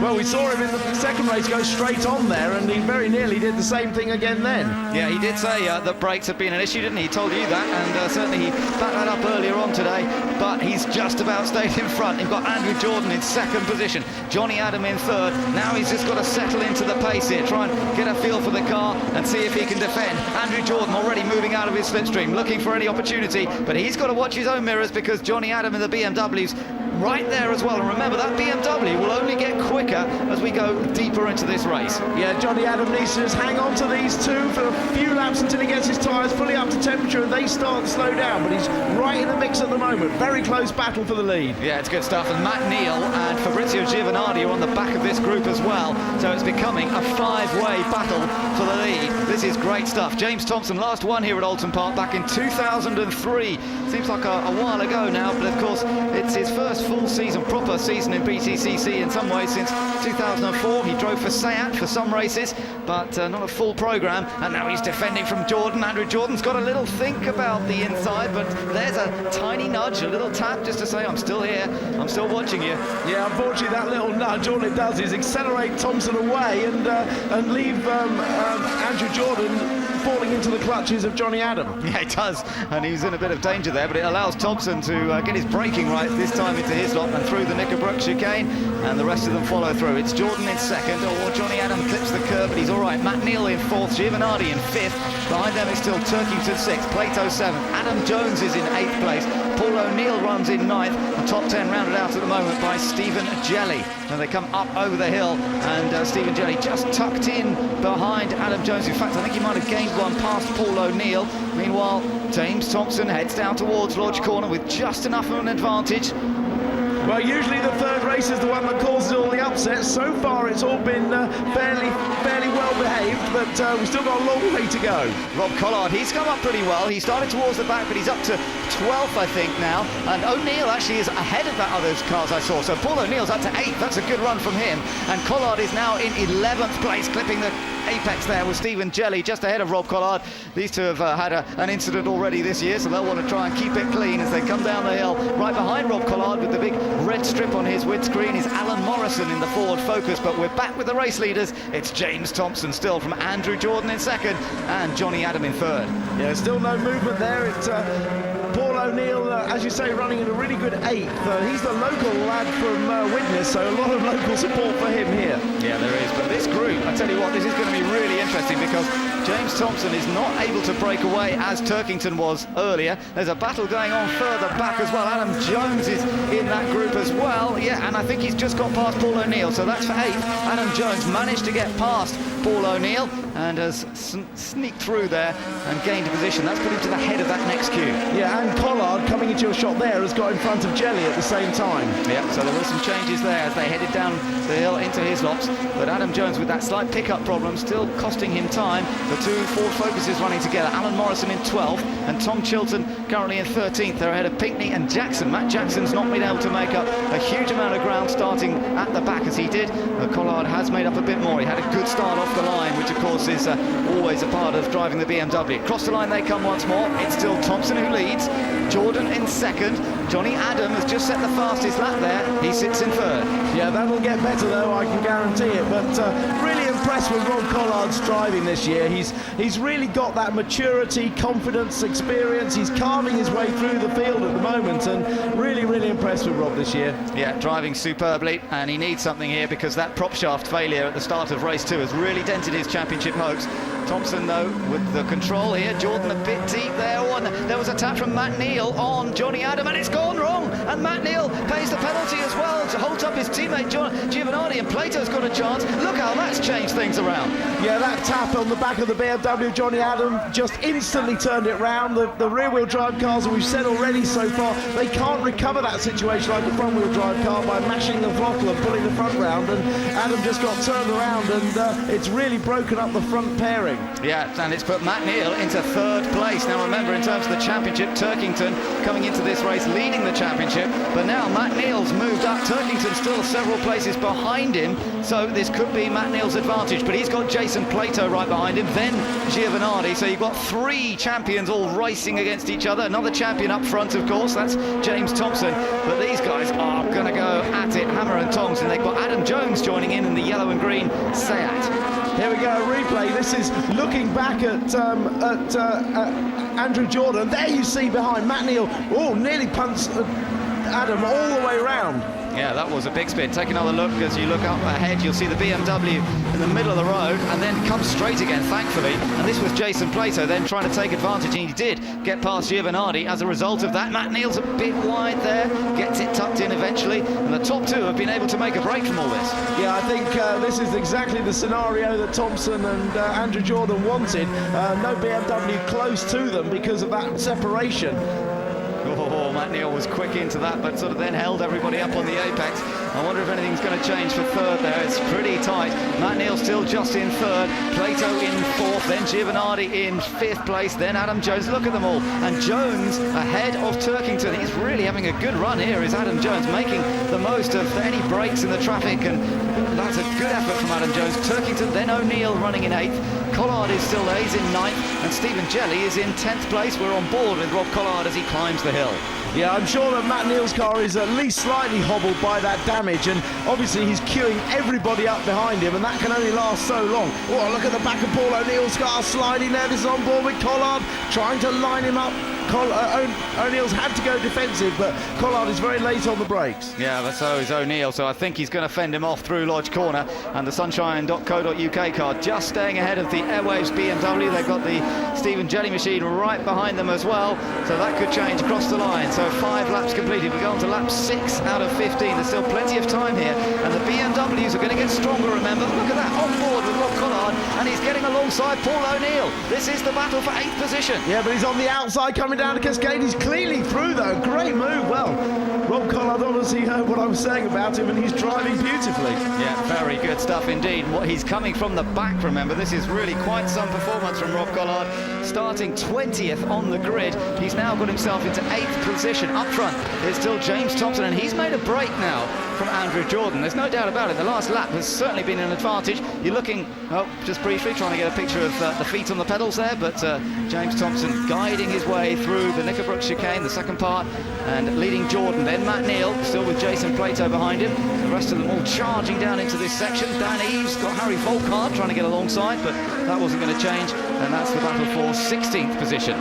Well, we saw him in the second race go straight on there, and he very nearly did the same thing again then. Yeah, he did say that brakes had been an issue, didn't he? He told you that, and certainly he backed that up earlier on today, but he's just about stayed in front. You've got Andrew Jordan in second position, Johnny Adam in third. Now he's just got to settle into the pace here, try and get a feel for the car and see if he can defend. Andrew Jordan already moving out of his slipstream, looking for any opportunity, but he's got to watch his own mirrors, because Johnny Adam in the BMW's right there as well. And remember, that BMW will only get quicker as we go deeper into this race. Yeah, Johnny Adam needs to just hang on to these 2 for a few laps until he gets his tyres fully up to temperature and they start to slow down, but he's right in the mix at the moment. Very close battle for the lead. Yeah, it's good stuff. And Matt Neal and Fabrizio Giovanardi are on the back of this group as well, so it's becoming a 5-way battle for the lead. This is great stuff. James Thompson last won here at Oulton Park back in 2003. Seems like a while ago now, but of course it's his first full season, proper season in BTCC in some ways since 2004. He drove for Seat for some races, but not a full programme, and now he's defending from Jordan. Andrew Jordan's got a little think about the inside, but there's a tiny nudge, a little tap just to say, I'm still here, I'm still watching you. Yeah, unfortunately that little nudge, all it does is accelerate Thompson away and leave Andrew Jordan falling into the clutches of Johnny Adam. Yeah, it does, and he's in a bit of danger there, but it allows Thompson to get his braking right this time into his lot and through the Knickerbrook chicane, and the rest of them follow through. It's Jordan in second, or Johnny Adam clips the curb, but he's all right. Matt Neal in fourth, Giovanardi in fifth. Behind them is still Turkington sixth, Plato seventh, Adam Jones is in 8th place, Paul O'Neill runs in 9th, the top 10 rounded out at the moment by Stephen Jelly. And they come up over the hill, and Stephen Jelly just tucked in behind Adam Jones. In fact, I think he might have gained one past Paul O'Neill. Meanwhile, James Thompson heads down towards Lodge Corner with just enough of an advantage. Well, usually the third race is the one that causes all the upsets. So far, it's all been fairly well behaved, but we've still got a long way to go. Rob Collard, he's come up pretty well. He started towards the back, but he's up to 12th, I think, now. And O'Neill actually is ahead of that other cars I saw. So Paul O'Neill's up to 8th. That's a good run from him. And Collard is now in 11th place, clipping the apex there with Stephen Jelly just ahead of Rob Collard. These two have had an incident already this year, so they'll want to try and keep it clean as they come down the hill. Right behind Rob Collard with the big red strip on his windscreen is Alan Morrison in the Ford Focus, but we're back with the race leaders. It's James Thompson still from Andrew Jordan in second and Johnny Adam in third. Yeah, still no movement there. It's Paul O'Neill, as you say, running in a really good 8th. He's the local lad from Widnes, so a lot of local support for him here. Yeah, there is. But this group, I tell you what, this is going to be really interesting because James Thompson is not able to break away as Turkington was earlier. There's a battle going on further back as well. Adam Jones is in that group as well. Yeah, and I think he's just got past Paul O'Neill, so that's for 8th. Adam Jones managed to get past Paul O'Neill and has sneaked through there and gained a position. That's put him to the head of that next queue. Yeah, and Collard, coming into your shot there, has got in front of Jelly at the same time. Yeah, so there were some changes there as they headed down the hill into his lops. But Adam Jones, with that slight pickup problem, still costing him time. The two Ford Focuses running together. Alan Morrison in 12th and Tom Chilton currently in 13th. They're ahead of Pinckney and Jackson. Matt Jackson's not been able to make up a huge amount of ground starting at the back as he did. Collard has made up a bit more. He had a good start off the line, which of course is always a part of driving the BMW. Across the line they come once more. It's still Thompson who leads. Jordan in second. Johnny Adam has just set the fastest lap there. He sits in third. Yeah, that'll get better though, I can guarantee it. But really impressed with Rob Collard's driving this year. He's really got that maturity, confidence, experience. He's carving his way through the field at the moment, and really, really impressed with Rob this year. Yeah, driving superbly, and he needs something here because that prop shaft failure at the start of race 2 has really dented his championship hopes. Thompson, though, with the control here. Jordan a bit deep there. Oh, and there was a tap from Matt Neal on Johnny Adam, and it's gone wrong. And Matt Neal pays the penalty as well to hold up his teammate Giovanardi, and Plato's got a chance. Look how that's changed things around. Yeah, that tap on the back of the BMW, Johnny Adam just instantly turned it round. The rear-wheel drive cars, as we've said already so far, they can't recover that situation like a front-wheel drive car by mashing the throttle and pulling the front round, and Adam just got turned around, and it's really broken up the front pairing. Yeah, and it's put Matt Neal into third place. Now remember, in terms of the championship, Turkington coming into this race leading the championship, but now Matt Neal's moved up. Turkington's still several places behind him, so this could be Matt Neal's advantage, but he's got Jason Plato right behind him, then Giovanardi, so you've got 3 champions all racing against each other. Another champion up front, of course, that's James Thompson, but these guys are going to go at it, hammer and tongs, and they've got Adam Jones joining in the yellow and green Seat. Here we go, a replay. This is looking back at Andrew Jordan. There you see behind Matt Neal. Oh, nearly punts Adam all the way round. Yeah, that was a big spin. Take another look. As you look up ahead, you'll see the BMW in the middle of the road and then come straight again, thankfully. And this was Jason Plato then trying to take advantage, and he did get past Giovanardi as a result of that. Matt Neal's a bit wide there, gets it tucked in eventually, and the top 2 have been able to make a break from all this. Yeah, I think this is exactly the scenario that Thompson and Andrew Jordan wanted. No BMW close to them because of that separation. Oh, Matt Neal was quick into that, but sort of then held everybody up on the apex. I wonder if anything's going to change for third there. It's pretty tight. Matt Neal still just in third, Plato in 4th, then Giovanardi in 5th place, then Adam Jones. Look at them all. And Jones ahead of Turkington. He's really having a good run here, is Adam Jones, making the most of any breaks in the traffic, and that's a good effort from Adam Jones. Turkington, then O'Neill running in 8th. Collard is still there, he's in 9th, and Stephen Jelly is in 10th place. We're on board with Rob Collard as he climbs the hill. Yeah, I'm sure that Matt Neal's car is at least slightly hobbled by that damage, and obviously he's queuing everybody up behind him, and that can only last so long. Oh, look at the back of Paul O'Neill's car sliding there. This is on board with Collard, trying to line him up. O'Neill's had to go defensive, but Collard is very late on the brakes. Yeah, but so is O'Neill, so I think he's going to fend him off through Lodge Corner, and the sunshine.co.uk car just staying ahead of the Airwaves BMW. They've got the Stephen Jelly machine right behind them as well, so that could change across the line. So 5 laps completed. We go on to lap 6 out of 15. There's still plenty of time here, and the BMWs are going to get stronger, remember. Look at that, on board with Rob Collard, and he's getting alongside Paul O'Neill. This is the battle for 8th position. Yeah, but he's on the outside coming down to Cascade. He's cleanly through though. Great move. Well, Rob Collard obviously heard what I was saying about him, and he's driving beautifully. Yeah, very good stuff indeed. He's coming from the back, remember. This is really quite some performance from Rob Collard, starting 20th on the grid. He's now got himself into 8th position. Up front is still James Thompson, and he's made a break now from Andrew Jordan. There's no doubt about it. The last lap has certainly been an advantage. You're looking, just briefly, trying to get a picture of the feet on the pedals there, but James Thompson guiding his way through the Knickerbrook chicane, the second part, and leading Jordan. Then Matt Neal, still with Jason Plato behind him. The rest of them all charging down into this section. Dan Eves got Harry Volkard trying to get alongside, but that wasn't going to change, and that's the battle for 16th position.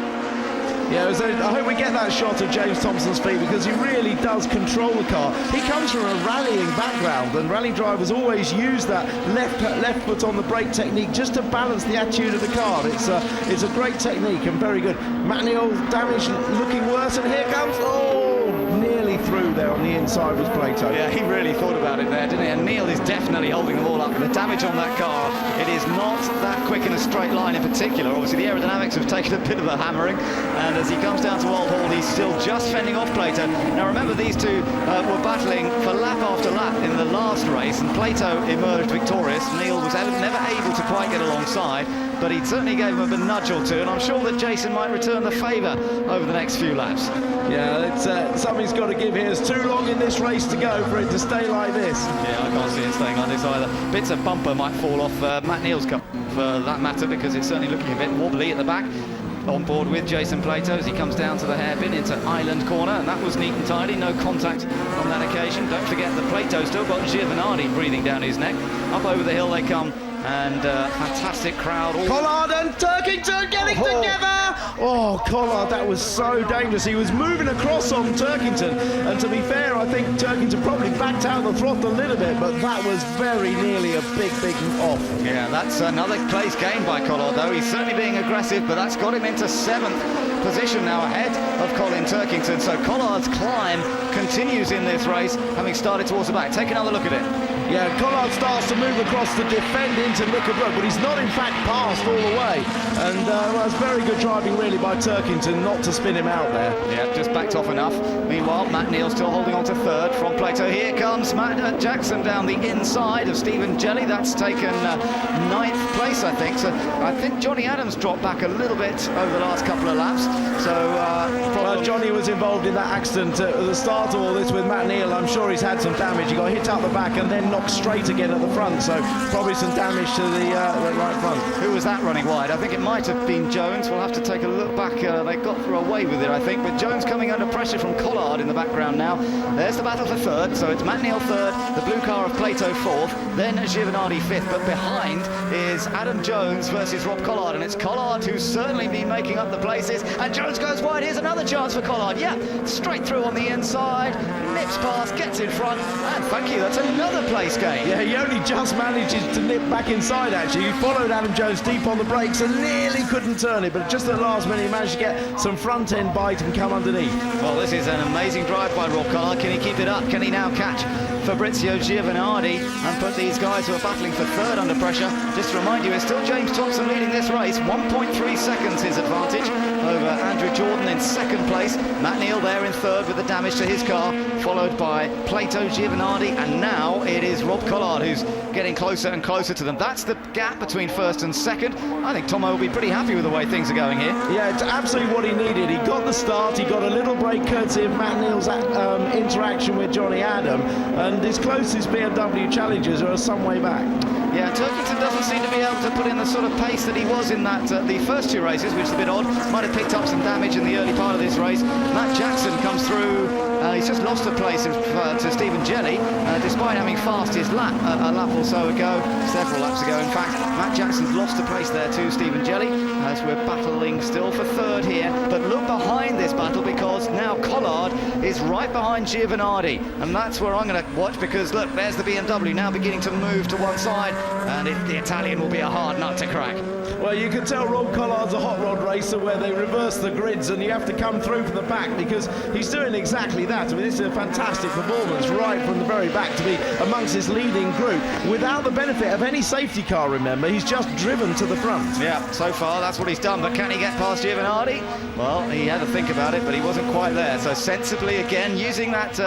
Yeah, I hope we get that shot of James Thompson's feet, because he really does control the car. He comes from a rallying background, and rally drivers always use that left foot on the brake technique just to balance the attitude of the car. It's a great technique and very good. Matt Neal damage looking worse, and here comes, nearly through there on the inside was Plato. Yeah, he really thought about it there, didn't he? And Neil is definitely holding them all up. The damage on that car, it is not that quick in a straight line in particular. Obviously, the aerodynamics have taken a bit of a hammering, and as he comes down to Oulton, he's still just fending off Plato. Now, remember, these two were battling for lap after lap in the last race, and Plato emerged victorious. Neil was never able to quite get alongside, but he certainly gave him a nudge or two, and I'm sure that Jason might return the favour over the next few laps. Yeah, it's something's got to give here. It's too long in this race to go for it to stay like this. Yeah, I can't see it staying like this either. Bits of bumper might fall off Matt Neal's car for that matter, because it's certainly looking a bit wobbly at the back. On board with Jason Plato as he comes down to the hairpin into Island Corner, and that was neat and tidy, no contact on that occasion. Don't forget that Plato still got Giovanardi breathing down his neck. Up over the hill they come, and fantastic crowd. Collard and Turkington getting together! Oh, Collard, that was so dangerous. He was moving across on Turkington, and to be fair, I think Turkington probably backed out the throttle a little bit, but that was very nearly a big off. Yeah, that's another place gained by Collard, though. He's certainly being aggressive, but that's got him into 7th position now, ahead of Colin Turkington. So Collard's climb continues in this race, having started towards the back. Take another look at it. Yeah, Collard starts to move across to defend into Nickerbrook, but he's not in fact passed all the way. And well, it's very good driving really by Turkington not to spin him out there. Yeah, just backed off enough. Meanwhile, Matt Neal still holding on to 3rd from Plato. Here comes Matt Jackson down the inside of Stephen Jelly. That's taken 9th place, I think. So I think Johnny Adams dropped back a little bit over the last couple of laps. So Johnny was involved in that accident at the start of all this with Matt Neal. I'm sure he's had some damage. He got hit out the back and then knocked straight again at the front, so probably some damage to the right front. Who was that running wide? I think it might have been Jones. We'll have to take a look back. They got away with it, I think, but Jones coming under pressure from Collard in the background now. There's the battle for 3rd, so it's Matt Neal 3rd, the blue car of Plato 4th, then Giovanardi 5th, but behind is Adam Jones versus Rob Collard, and it's Collard who's certainly been making up the places, and Jones goes wide. Here's another chance for Collard. Yeah, straight through on the inside, nips past, gets in front, and thank you, that's another place gain. Yeah, he only just manages to nip back inside, actually. He followed Adam Jones deep on the brakes and nearly couldn't turn it, but just at the last minute he managed to get some front end bite and come underneath. Well, this is an amazing drive by Rob Collard. Can he keep it up? Can he now catch Fabrizio Giovanardi and put these guys who are battling for 3rd under pressure? Just to remind you, it's still James Thompson leading this race, 1.3 seconds his advantage over Andrew Jordan in 2nd place. Matt Neal there in 3rd with the damage to his car, followed by Plato Giovanardi, and now it is Rob Collard who's getting closer and closer to them. That's the gap between 1st and 2nd. I think Tomo will be pretty happy with the way things are going here. Yeah, it's absolutely what he needed. He got the start, he got a little break courtesy of Matt Neal's interaction with Johnny Adam, and his closest BMW challengers are some way back. Yeah, Turkington doesn't seem to be able to put in the sort of pace that he was in that the first 2 races, which is a bit odd. Might have picked up some damage in the early part of this race. Matt Jackson comes through. He's just lost a place to Stephen Jelly, despite having fast his lap a lap or so ago, several laps ago. In fact, Matt Jackson's lost a place there to Stephen Jelly, as we're battling still for 3rd here. But look behind this battle, because now Collard is right behind Giovanardi, and that's where I'm going to watch, because look, there's the BMW now beginning to move to one side, and the Italian will be a hard nut to crack. Well, you can tell Rob Collard's a hot rod racer where they reverse the grids and you have to come through from the back, because he's doing exactly that. I mean, this is a fantastic performance right from the very back to be amongst his leading group without the benefit of any safety car, remember. He's just driven to the front. Yeah, so far that's what he's done, but can he get past Giovanardi? Well, he had to think about it, but he wasn't quite there. So sensibly, again, using that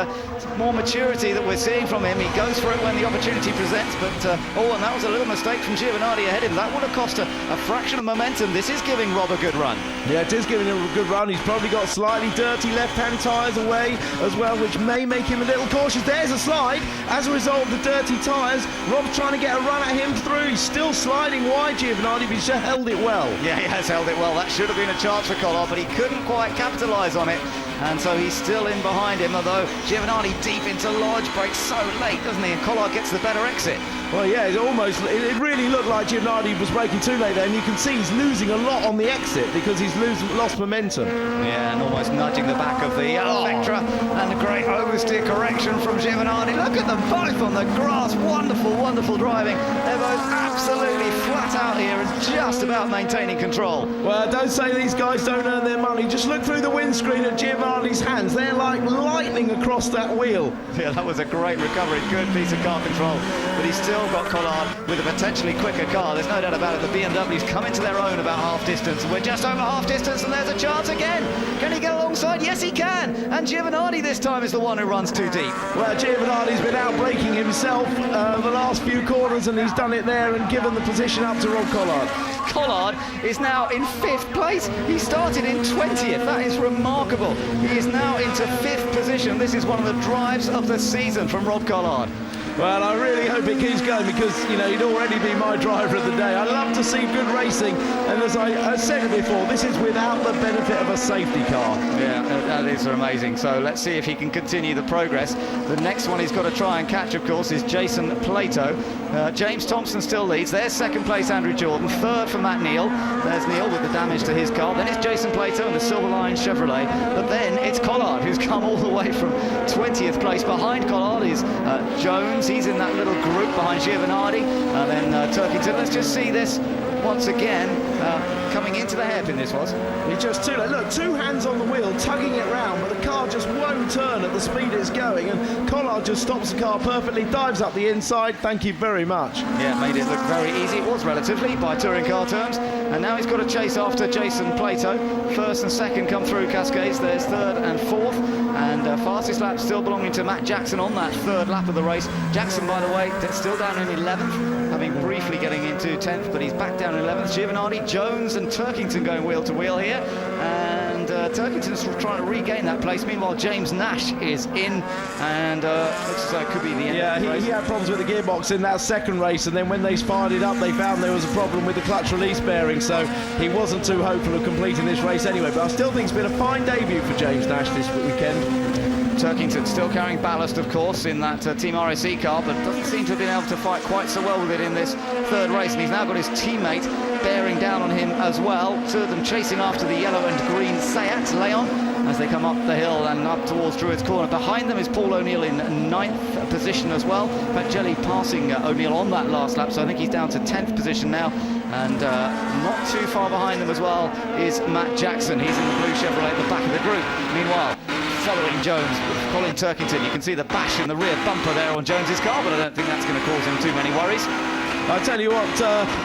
more maturity that we're seeing from him, he goes for it when the opportunity presents, but and that was a little mistake from Giovanardi ahead of him. That would have cost a fraction of momentum. This is giving Rob a good run. Yeah, it is giving him a good run. He's probably got slightly dirty left-hand tyres away as well, which may make him a little cautious. There's a slide. As a result of the dirty tyres, Rob's trying to get a run at him through. He's still sliding wide, Giovanardi, but he's held it well. Yeah, he has held it well. That should have been a chance for Collard, but he couldn't quite capitalise on it. And so he's still in behind him, although Giovanardi deep into Lodge breaks so late, doesn't he? And Collard gets the better exit. Well, yeah, it really looked like Giovanardi was braking too late there, and you can see he's losing a lot on the exit because he's lost momentum. Yeah, and almost nudging the back of the yellow Vectra, and a great oversteer correction from Giovanardi. Look at them both on the grass. Wonderful, wonderful driving. They're both absolutely flat out here and just about maintaining control. Well, don't say these guys don't earn their money. Just look through the windscreen at Giovanni's hands. They're like lightning across that wheel. Yeah, that was a great recovery. Good piece of car control. But he's still got Collard with a potentially quicker car. There's no doubt about it. The BMW's come into their own about half distance. We're just over half distance, and there's a chance again. Can he get alongside? Yes, he can. And Giovanni this time is the one who runs too deep. Well, Giovanni's been out braking himself the last few corners, and he's done it there and given the position up to Rob Collard. Collard is now in 5th place. He started in 20th. That is remarkable. He is now into 5th position. This is one of the drives of the season from Rob Collard. Well, I really hope it keeps going because, you know, he'd already be my driver of the day. I love to see good racing, and as I said it before, this is without the benefit of a safety car. Yeah, that is amazing. So let's see if he can continue the progress. The next one he's got to try and catch, of course, is Jason Plato. James Thompson still leads. There's 2nd place Andrew Jordan, 3rd for Matt Neal. There's Neal with the damage to his car. Then it's Jason Plato and the Silver Line Chevrolet. But then it's Collard, who's come all the way from 20th place. Behind Collard is Jones. He's in that little group behind Giovanardi, and then Turkington. Let's just see this once again, coming into the hairpin. This was. He just look, 2 hands on the wheel, tugging it round, but the car just won't turn at the speed it's going, and Collard just stops the car perfectly, dives up the inside. Thank you very much. Yeah, made it look very easy. It was relatively, by touring car terms. And now he's got to chase after Jason Plato. 1st and 2nd come through cascades. There's 3rd and 4th. And fastest lap still belonging to Matt Jackson on that 3rd lap of the race. Jackson, by the way, still down in 11th, having briefly getting into 10th, but he's back down in 11th. Giovanardi, Jones and Turkington going wheel to wheel here. And Turkington's trying to regain that place. Meanwhile, James Nash is in, and looks like it could be the end. Yeah, of the race. he had problems with the gearbox in that 2nd race, and then when they fired it up, they found there was a problem with the clutch release bearing, so he wasn't too hopeful of completing this race anyway. But I still think it's been a fine debut for James Nash this weekend. Turkington still carrying ballast, of course, in that Team RSE car, but doesn't seem to have been able to fight quite so well with it in this 3rd race, and he's now got his teammate bearing down on him as well. 2 of them chasing after the yellow and green Seat Leon as they come up the hill and up towards Druids Corner. Behind them is Paul O'Neill in 9th position as well. Jelly passing O'Neill on that last lap, so I think he's down to 10th position now. And not too far behind them as well is Matt Jackson. He's in the blue Chevrolet at the back of the group. Meanwhile, following Jones, Colin Turkington. You can see the bash in the rear bumper there on Jones's car, but I don't think that's going to cause him too many worries. I tell you what,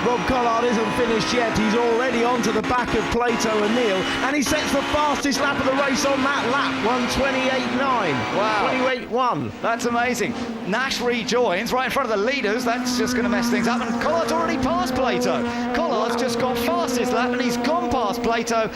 Rob Collard isn't finished yet. He's already onto the back of Plato and Neal, and he sets the fastest lap of the race on that lap, 1:28.9. Wow. 28.1. That's amazing. Nash rejoins right in front of the leaders. That's just going to mess things up, and Collard's already passed Plato. Collard's just gone fastest lap, and he's gone past Plato.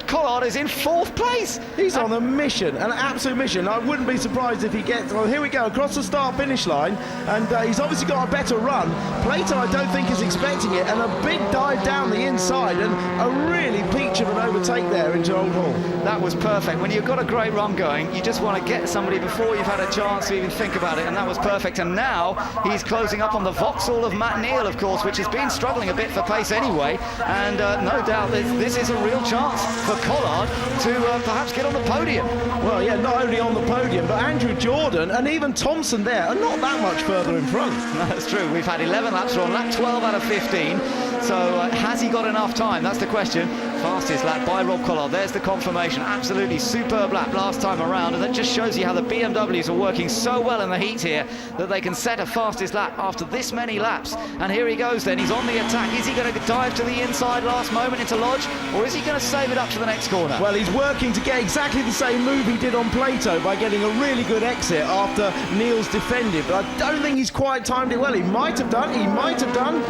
Collard is in 4th place. He's on a mission, an absolute mission. I wouldn't be surprised if he gets, well, here we go, across the start-finish line, and he's obviously got a better run. Plato, I don't think, is expecting it, and a big dive down the inside, and a really peach of an overtake there into Old Hall. That was perfect. When you've got a great run going, you just want to get somebody before you've had a chance to even think about it, and that was perfect. And now he's closing up on the Vauxhall of Matt Neal, of course, which has been struggling a bit for pace anyway, and no doubt this is a real chance for Collard to perhaps get on the podium. Well, yeah, not only on the podium, but Andrew Jordan and even Thompson there are not that much further in front. That's true. We've had 11 laps. We're on lap 12 out of 15. So has he got enough time? That's the question. Fastest lap by Rob Collard. There's the confirmation. Absolutely superb lap last time around, and that just shows you how the BMWs are working so well in the heat here that they can set a fastest lap after this many laps. And here he goes then. He's on the attack. Is he going to dive to the inside last moment into Lodge, or is he going to save it up to the next corner? Well, he's working to get exactly the same move he did on Plato by getting a really good exit after Neal's defended, but I don't think he's quite timed it well. He might have done.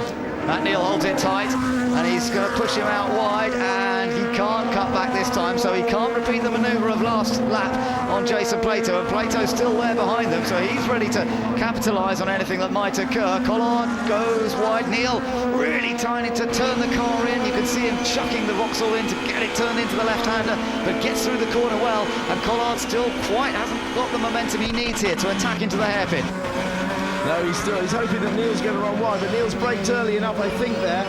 Matt Neal holds it tight, and he's going to push him out wide, and he can't cut back this time, so he can't repeat the manoeuvre of last lap on Jason Plato, and Plato's still there behind them, so he's ready to capitalise on anything that might occur. Collard goes wide. Neal really trying to turn the car in. You can see him chucking the Vauxhall in to get it turned into the left-hander, but gets through the corner well, and Collard still quite hasn't got the momentum he needs here to attack into the hairpin. No, he's hoping that Neal's going to run wide, but Neal's braked early enough, I think, there.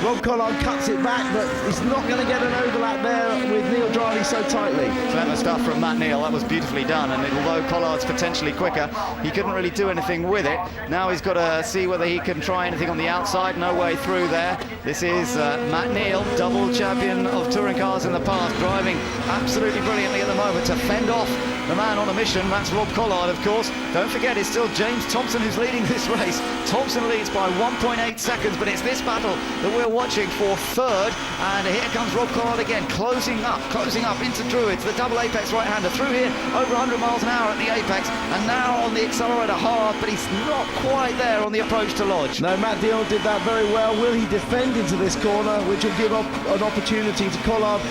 Rob Collard cuts it back, but he's not going to get an overlap there with Neil driving so tightly. Clever stuff from Matt Neal. That was beautifully done, and although Collard's potentially quicker, he couldn't really do anything with it. Now he's got to see whether he can try anything on the outside. No way through there. This is Matt Neal, double champion of touring cars in the past, driving absolutely brilliantly at the moment to fend off the man on a mission. That's Rob Collard, of course. Don't forget, it's still James Thompson who's leading this race. Thompson leads by 1.8 seconds, but it's this battle that we're watching for third. And here comes Rob Collard again, closing up into Druids, the double apex right-hander, through here, over 100 miles an hour at the apex, and now on the accelerator hard, but he's not quite there on the approach to Lodge. No, Matt Neal did that very well. Will he defend into this corner, which will give up an opportunity to Collard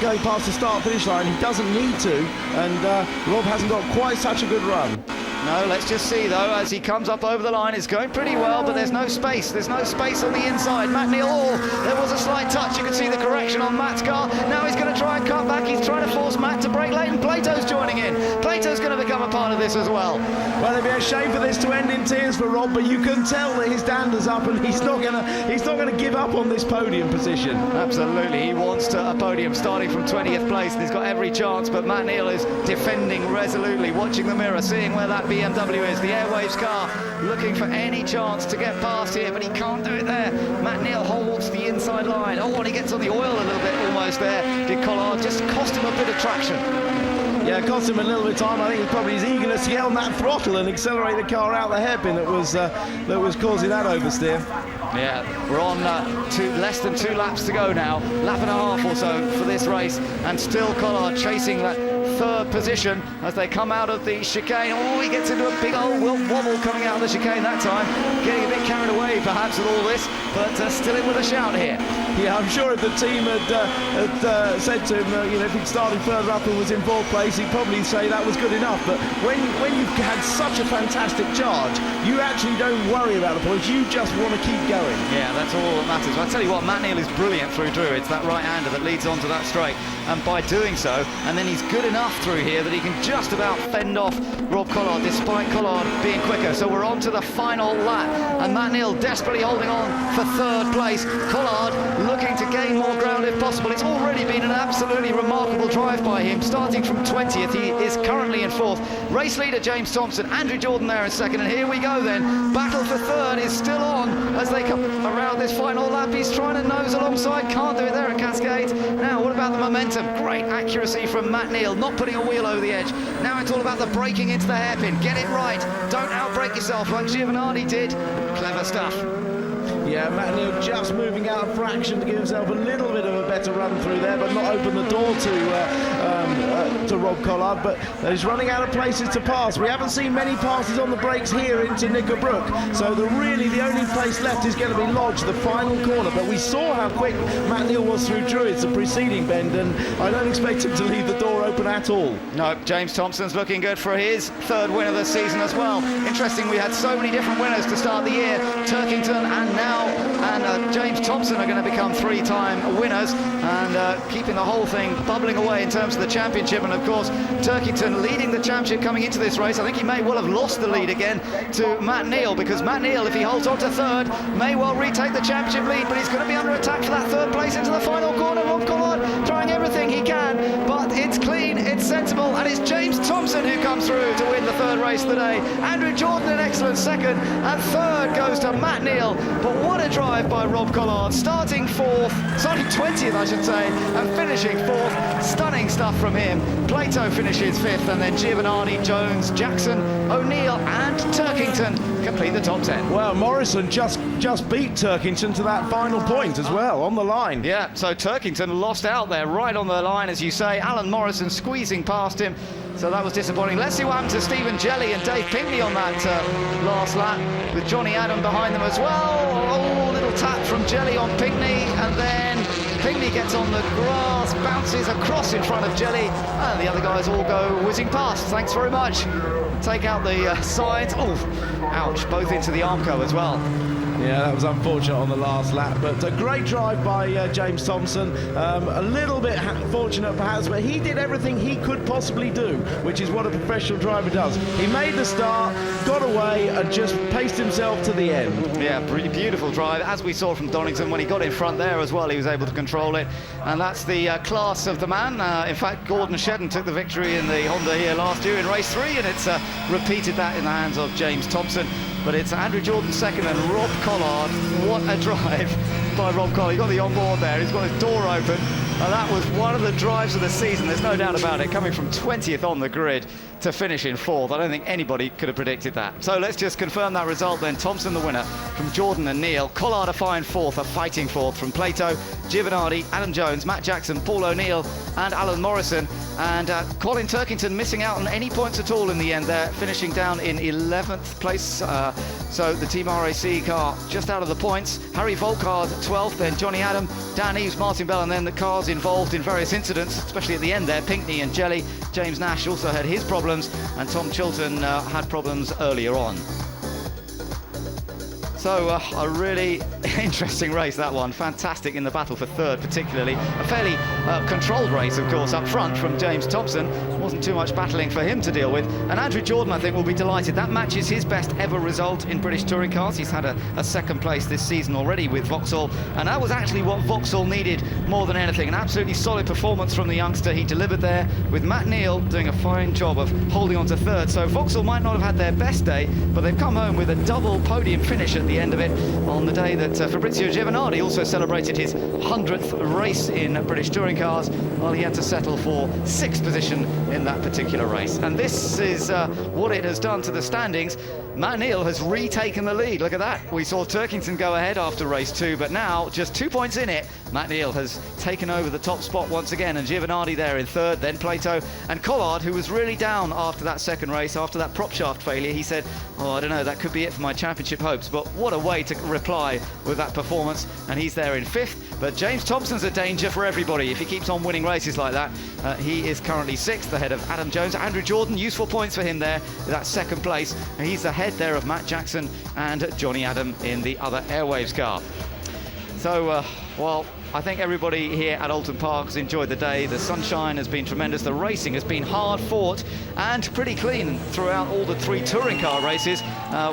going past the start-finish line? He doesn't need to, and Rob hasn't got quite such a good run. No, let's just see though, as he comes up over the line, it's going pretty well, but there's no space. There's no space on the inside. Matt Neal, there was a slight touch. You can see the correction on Matt's car. Now he's going to try and cut back. He's trying to force Matt to brake late, and Plato's joining in. Plato's going to become a part of this as well. Well, it'd be a shame for this to end in tears for Rob, but you can tell that his dander's up, and he's not going to give up on this podium position. Absolutely, he wants a podium starting from 20th place, and he's got every chance, but Matt Neal is defending resolutely, watching the mirror, seeing where that BMW is, the Airwaves car, looking for any chance to get past here, but he can't do it there. Matt Neal holds the inside line. Oh, and he gets on the oil a little bit almost there. Did Collard just cost him a bit of traction? Yeah, it cost him a little bit of time. I think it's probably his eagerness to get on that throttle and accelerate the car out the hairpin that was causing that oversteer. Yeah, we're on less than 2 laps to go now, lap and a half or so for this race, and still Collard chasing that third position as they come out of the chicane. Oh, he gets into a big old wobble coming out of the chicane that time, getting a bit carried away perhaps with all this, but still in with a shout here. Yeah, I'm sure if the team had said to him, if he'd started further up and was in 4th place, he'd probably say that was good enough. But when you've had such a fantastic charge, you actually don't worry about the points. You just want to keep going. Yeah, that's all that matters. Well, I tell you what, Matt Neal is brilliant through Druids, that right-hander that leads onto that straight, and by doing so, and then he's good enough through here that he can just about fend off Rob Collard, despite Collard being quicker. So we're on to the final lap, and Matt Neal desperately holding on for 3rd place. Collard looking to gain more ground if possible. It's already been an absolutely remarkable drive by him, starting from 20th. He is currently in 4th. Race leader James Thompson, Andrew Jordan there in 2nd, and here we go then. Battle for 3rd is still on as they come around this final lap. He's trying to nose alongside, can't do it there at Cascades. Now, what about the momentum? Great accuracy from Matt Neal, not putting a wheel over the edge. Now it's all about the braking into the hairpin. Get it right. Don't outbrake yourself like Giovanardi did. Clever stuff. Yeah, Matt Neal just moving out a fraction to give himself a little bit of a better run through there, but not open the door to Rob Collard. But he's running out of places to pass. We haven't seen many passes on the brakes here into Knickerbrook, so the only place left is going to be Lodge, the final corner. But we saw how quick Matt Neal was through Druids, the preceding bend, and I don't expect him to leave the door open at all. No, James Thompson's looking good for his 3rd win of the season as well. Interesting, we had so many different winners to start the year. Turkington and James Thompson are going to become 3-time winners, and keeping the whole thing bubbling away in terms of the championship. And of course, Turkington leading the championship coming into this race. I think he may well have lost the lead again to Matt Neal, because Matt Neal, if he holds on to 3rd, may well retake the championship lead, but he's going to be under attack for that 3rd place into the final corner. Rob Collard trying everything he can, but it's clean, it's sensible, and it's James Thompson who comes through to win the 3rd race of the day. Andrew Jordan an excellent 2nd, and 3rd goes to Matt Neal. But what a drive by Rob Collard, starting 20th I should say, and finishing 4th. Stunning stuff from him. Plato finishes 5th, and then Giovanardi, Jones, Jackson, O'Neill and Turkington complete the top 10. Well, Morrison just beat Turkington to that final point as well, on the line. Yeah, so Turkington lost out there, right on the line, as you say. Alan Morrison squeezing past him, so that was disappointing. Let's see what happened to Stephen Jelly and Dave Pinkney on that last lap, with Johnny Adam behind them as well. Oh, little tap from Jelly on Pinkney, and then Pinkney gets on the grass, bounces across in front of Jelly, and the other guys all go whizzing past. Thanks very much. Take out the sides. Oh, ouch, both into the Armco as well. Yeah, that was unfortunate on the last lap, but a great drive by James Thompson. A little bit fortunate perhaps, but he did everything he could possibly do, which is what a professional driver does. He made the start, got away, and just paced himself to the end. Yeah, pretty beautiful drive, as we saw from Donington. When he got in front there as well, he was able to control it, and that's the class of the man. In fact, Gordon Shedden took the victory in the Honda here last year in race 3, and it's repeated that in the hands of James Thompson. But it's Andrew Jordan second and Rob Collard. What a drive by Rob Collard. He got the onboard there, he's got his door open, and that was one of the drives of the season, there's no doubt about it, coming from 20th on the grid to finish in 4th. I don't think anybody could have predicted that. So let's just confirm that result then. Thompson the winner from Jordan and Neil. Collard a fine 4th, a fighting 4th from Plato, Giovanardi, Adam Jones, Matt Jackson, Paul O'Neill and Alan Morrison. And Colin Turkington missing out on any points at all in the end there, finishing down in 11th place. So the Team RAC car just out of the points. Harry Volkard 12th, then Johnny Adam, Dan Eves, Martin Bell, and then the cars involved in various incidents, especially at the end there, Pinkney and Jelly. James Nash also had his problems, and Tom Chilton had problems earlier on. So a really interesting race, that one. Fantastic in the battle for 3rd, particularly. A fairly controlled race, of course, up front from James Thompson. Wasn't too much battling for him to deal with. And Andrew Jordan, I think, will be delighted. That matches his best ever result in British touring cars. He's had a 2nd place this season already with Vauxhall, and that was actually what Vauxhall needed more than anything. An absolutely solid performance from the youngster. He delivered there, with Matt Neal doing a fine job of holding on to 3rd. So Vauxhall might not have had their best day, but they've come home with a double podium finish at the end of it, on the day that Fabrizio Giovanardi also celebrated his 100th race in British touring cars. Well, he had to settle for 6th position in that particular race, and this is what it has done to the standings. Matt Neal has retaken the lead. Look at that. We saw Turkington go ahead after race 2, but now just 2 points in it, Matt Neal has taken over the top spot once again, and Giovanardi there in 3rd, then Plato, and Collard, who was really down after that 2nd race, after that prop shaft failure. He said, oh, I don't know, that could be it for my championship hopes. But what a way to reply with that performance, and he's there in 5th. But James Thompson's a danger for everybody if he keeps on winning races like that. He is currently 6th ahead of Adam Jones. Andrew Jordan, useful points for him there, that 2nd place. He's ahead there of Matt Jackson and Johnny Adam in the other Airwaves car. So, well, I think everybody here at Oulton Park has enjoyed the day. The sunshine has been tremendous. The racing has been hard fought and pretty clean throughout all the 3 touring car races.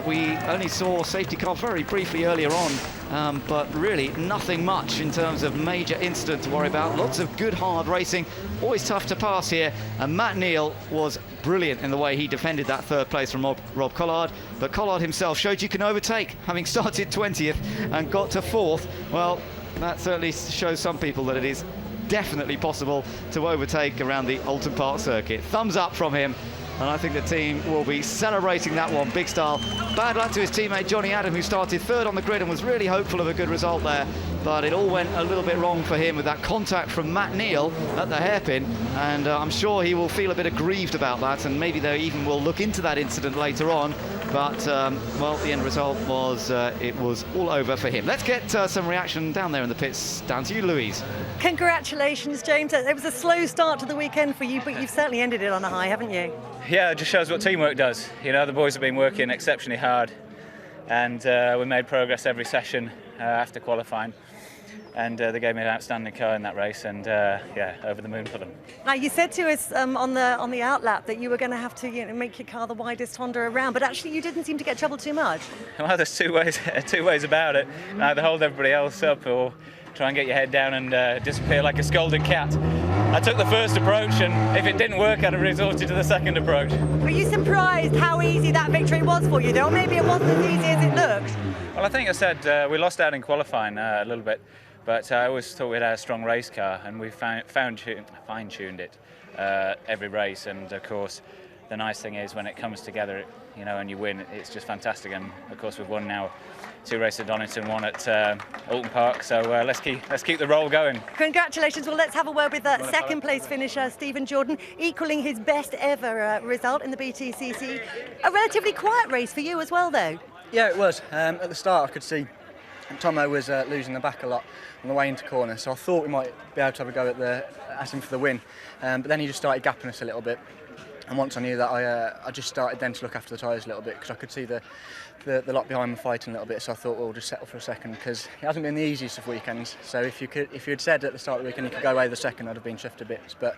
We only saw safety car very briefly earlier on, but really nothing much in terms of major incident to worry about. Lots of good hard racing, always tough to pass here. And Matt Neal was brilliant in the way he defended that 3rd place from Rob Collard. But Collard himself showed you can overtake, having started 20th and got to 4th. Well, that certainly shows some people that it is definitely possible to overtake around the Oulton Park circuit. Thumbs up from him, and I think the team will be celebrating that one big style. Bad luck to his teammate Johnny Adam, who started 3rd on the grid and was really hopeful of a good result there, but it all went a little bit wrong for him with that contact from Matt Neal at the hairpin, and I'm sure he will feel a bit aggrieved about that, and maybe they even will look into that incident later on. But, well, the end result was it was all over for him. Let's get some reaction down there in the pits. Down to you, Louise. Congratulations, James. It was a slow start to the weekend for you, but you've certainly ended it on a high, haven't you? Yeah, it just shows what teamwork does. You know, the boys have been working exceptionally hard, and we made progress every session after qualifying. And they gave me an outstanding car in that race, and yeah, over the moon for them. Now, you said to us on the outlap that you were going to have to make your car the widest Honda around, but actually you didn't seem to get trouble too much. Well, there's two ways about it. Either hold everybody else up or try and get your head down and disappear like a scolded cat. I took the first approach, and if it didn't work, I'd have resorted to the second approach. Were you surprised how easy that victory was for you, though? Or maybe it wasn't as easy as it looked? Well, I think I said we lost out in qualifying a little bit. But I always thought we'd had a strong race car, and we fine-tuned it every race. And of course, the nice thing is when it comes together, you know, and you win, it's just fantastic. And of course, we've won now 2 races at Donington, 1 at Oulton Park. So let's keep the roll going. Congratulations. Well, let's have a word with second place finisher Stephen Jordan, equalling his best ever result in the BTCC. A relatively quiet race for you as well, though. Yeah, it was. At the start, I could see Tomo was losing the back a lot on the way into corner, so I thought we might be able to have a go at him for the win. But then he just started gapping us a little bit, and once I knew that, I just started then to look after the tyres a little bit, because I could see the the lot behind were fighting a little bit, so I thought we'll just settle for a second, because it hasn't been the easiest of weekends. So if you had said at the start of the weekend you could go away the second, I'd have been chuffed a bit. But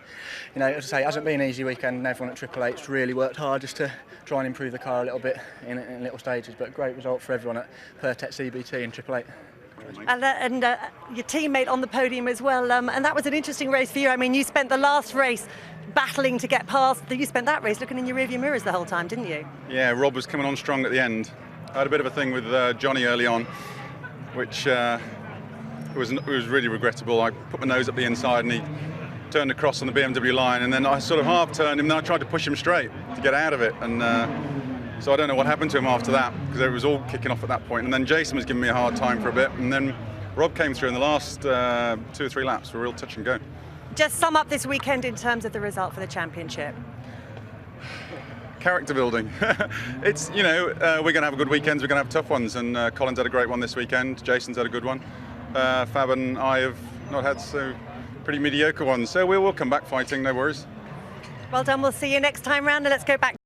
you know, as I say, it hasn't been an easy weekend, and everyone at Triple Eight's really worked hard just to try and improve the car a little bit in little stages. But great result for everyone at Pertec, CBT and Triple Eight. And your teammate on the podium as well, and that was an interesting race for you. I mean, you spent the last race battling to get past. You spent that race looking in your rearview mirrors the whole time, didn't you? Yeah, Rob was coming on strong at the end. I had a bit of a thing with Johnny early on, which was really regrettable. I put my nose up the inside and he turned across on the BMW line, and then I sort of half turned him, and then I tried to push him straight to get out of it, and so I don't know what happened to him after that, because it was all kicking off at that point. And then Jason was giving me a hard time for a bit, and then Rob came through in the last 2 or 3 laps for a real touch and go. Just sum up this weekend in terms of the result for the championship. Character building. It's, you know, we're going to have good weekends, we're going to have tough ones, and Colin's had a great one this weekend, Jason's had a good one. Fab and I have not had so pretty mediocre ones, so we will come back fighting, no worries. Well done, we'll see you next time round, and let's go back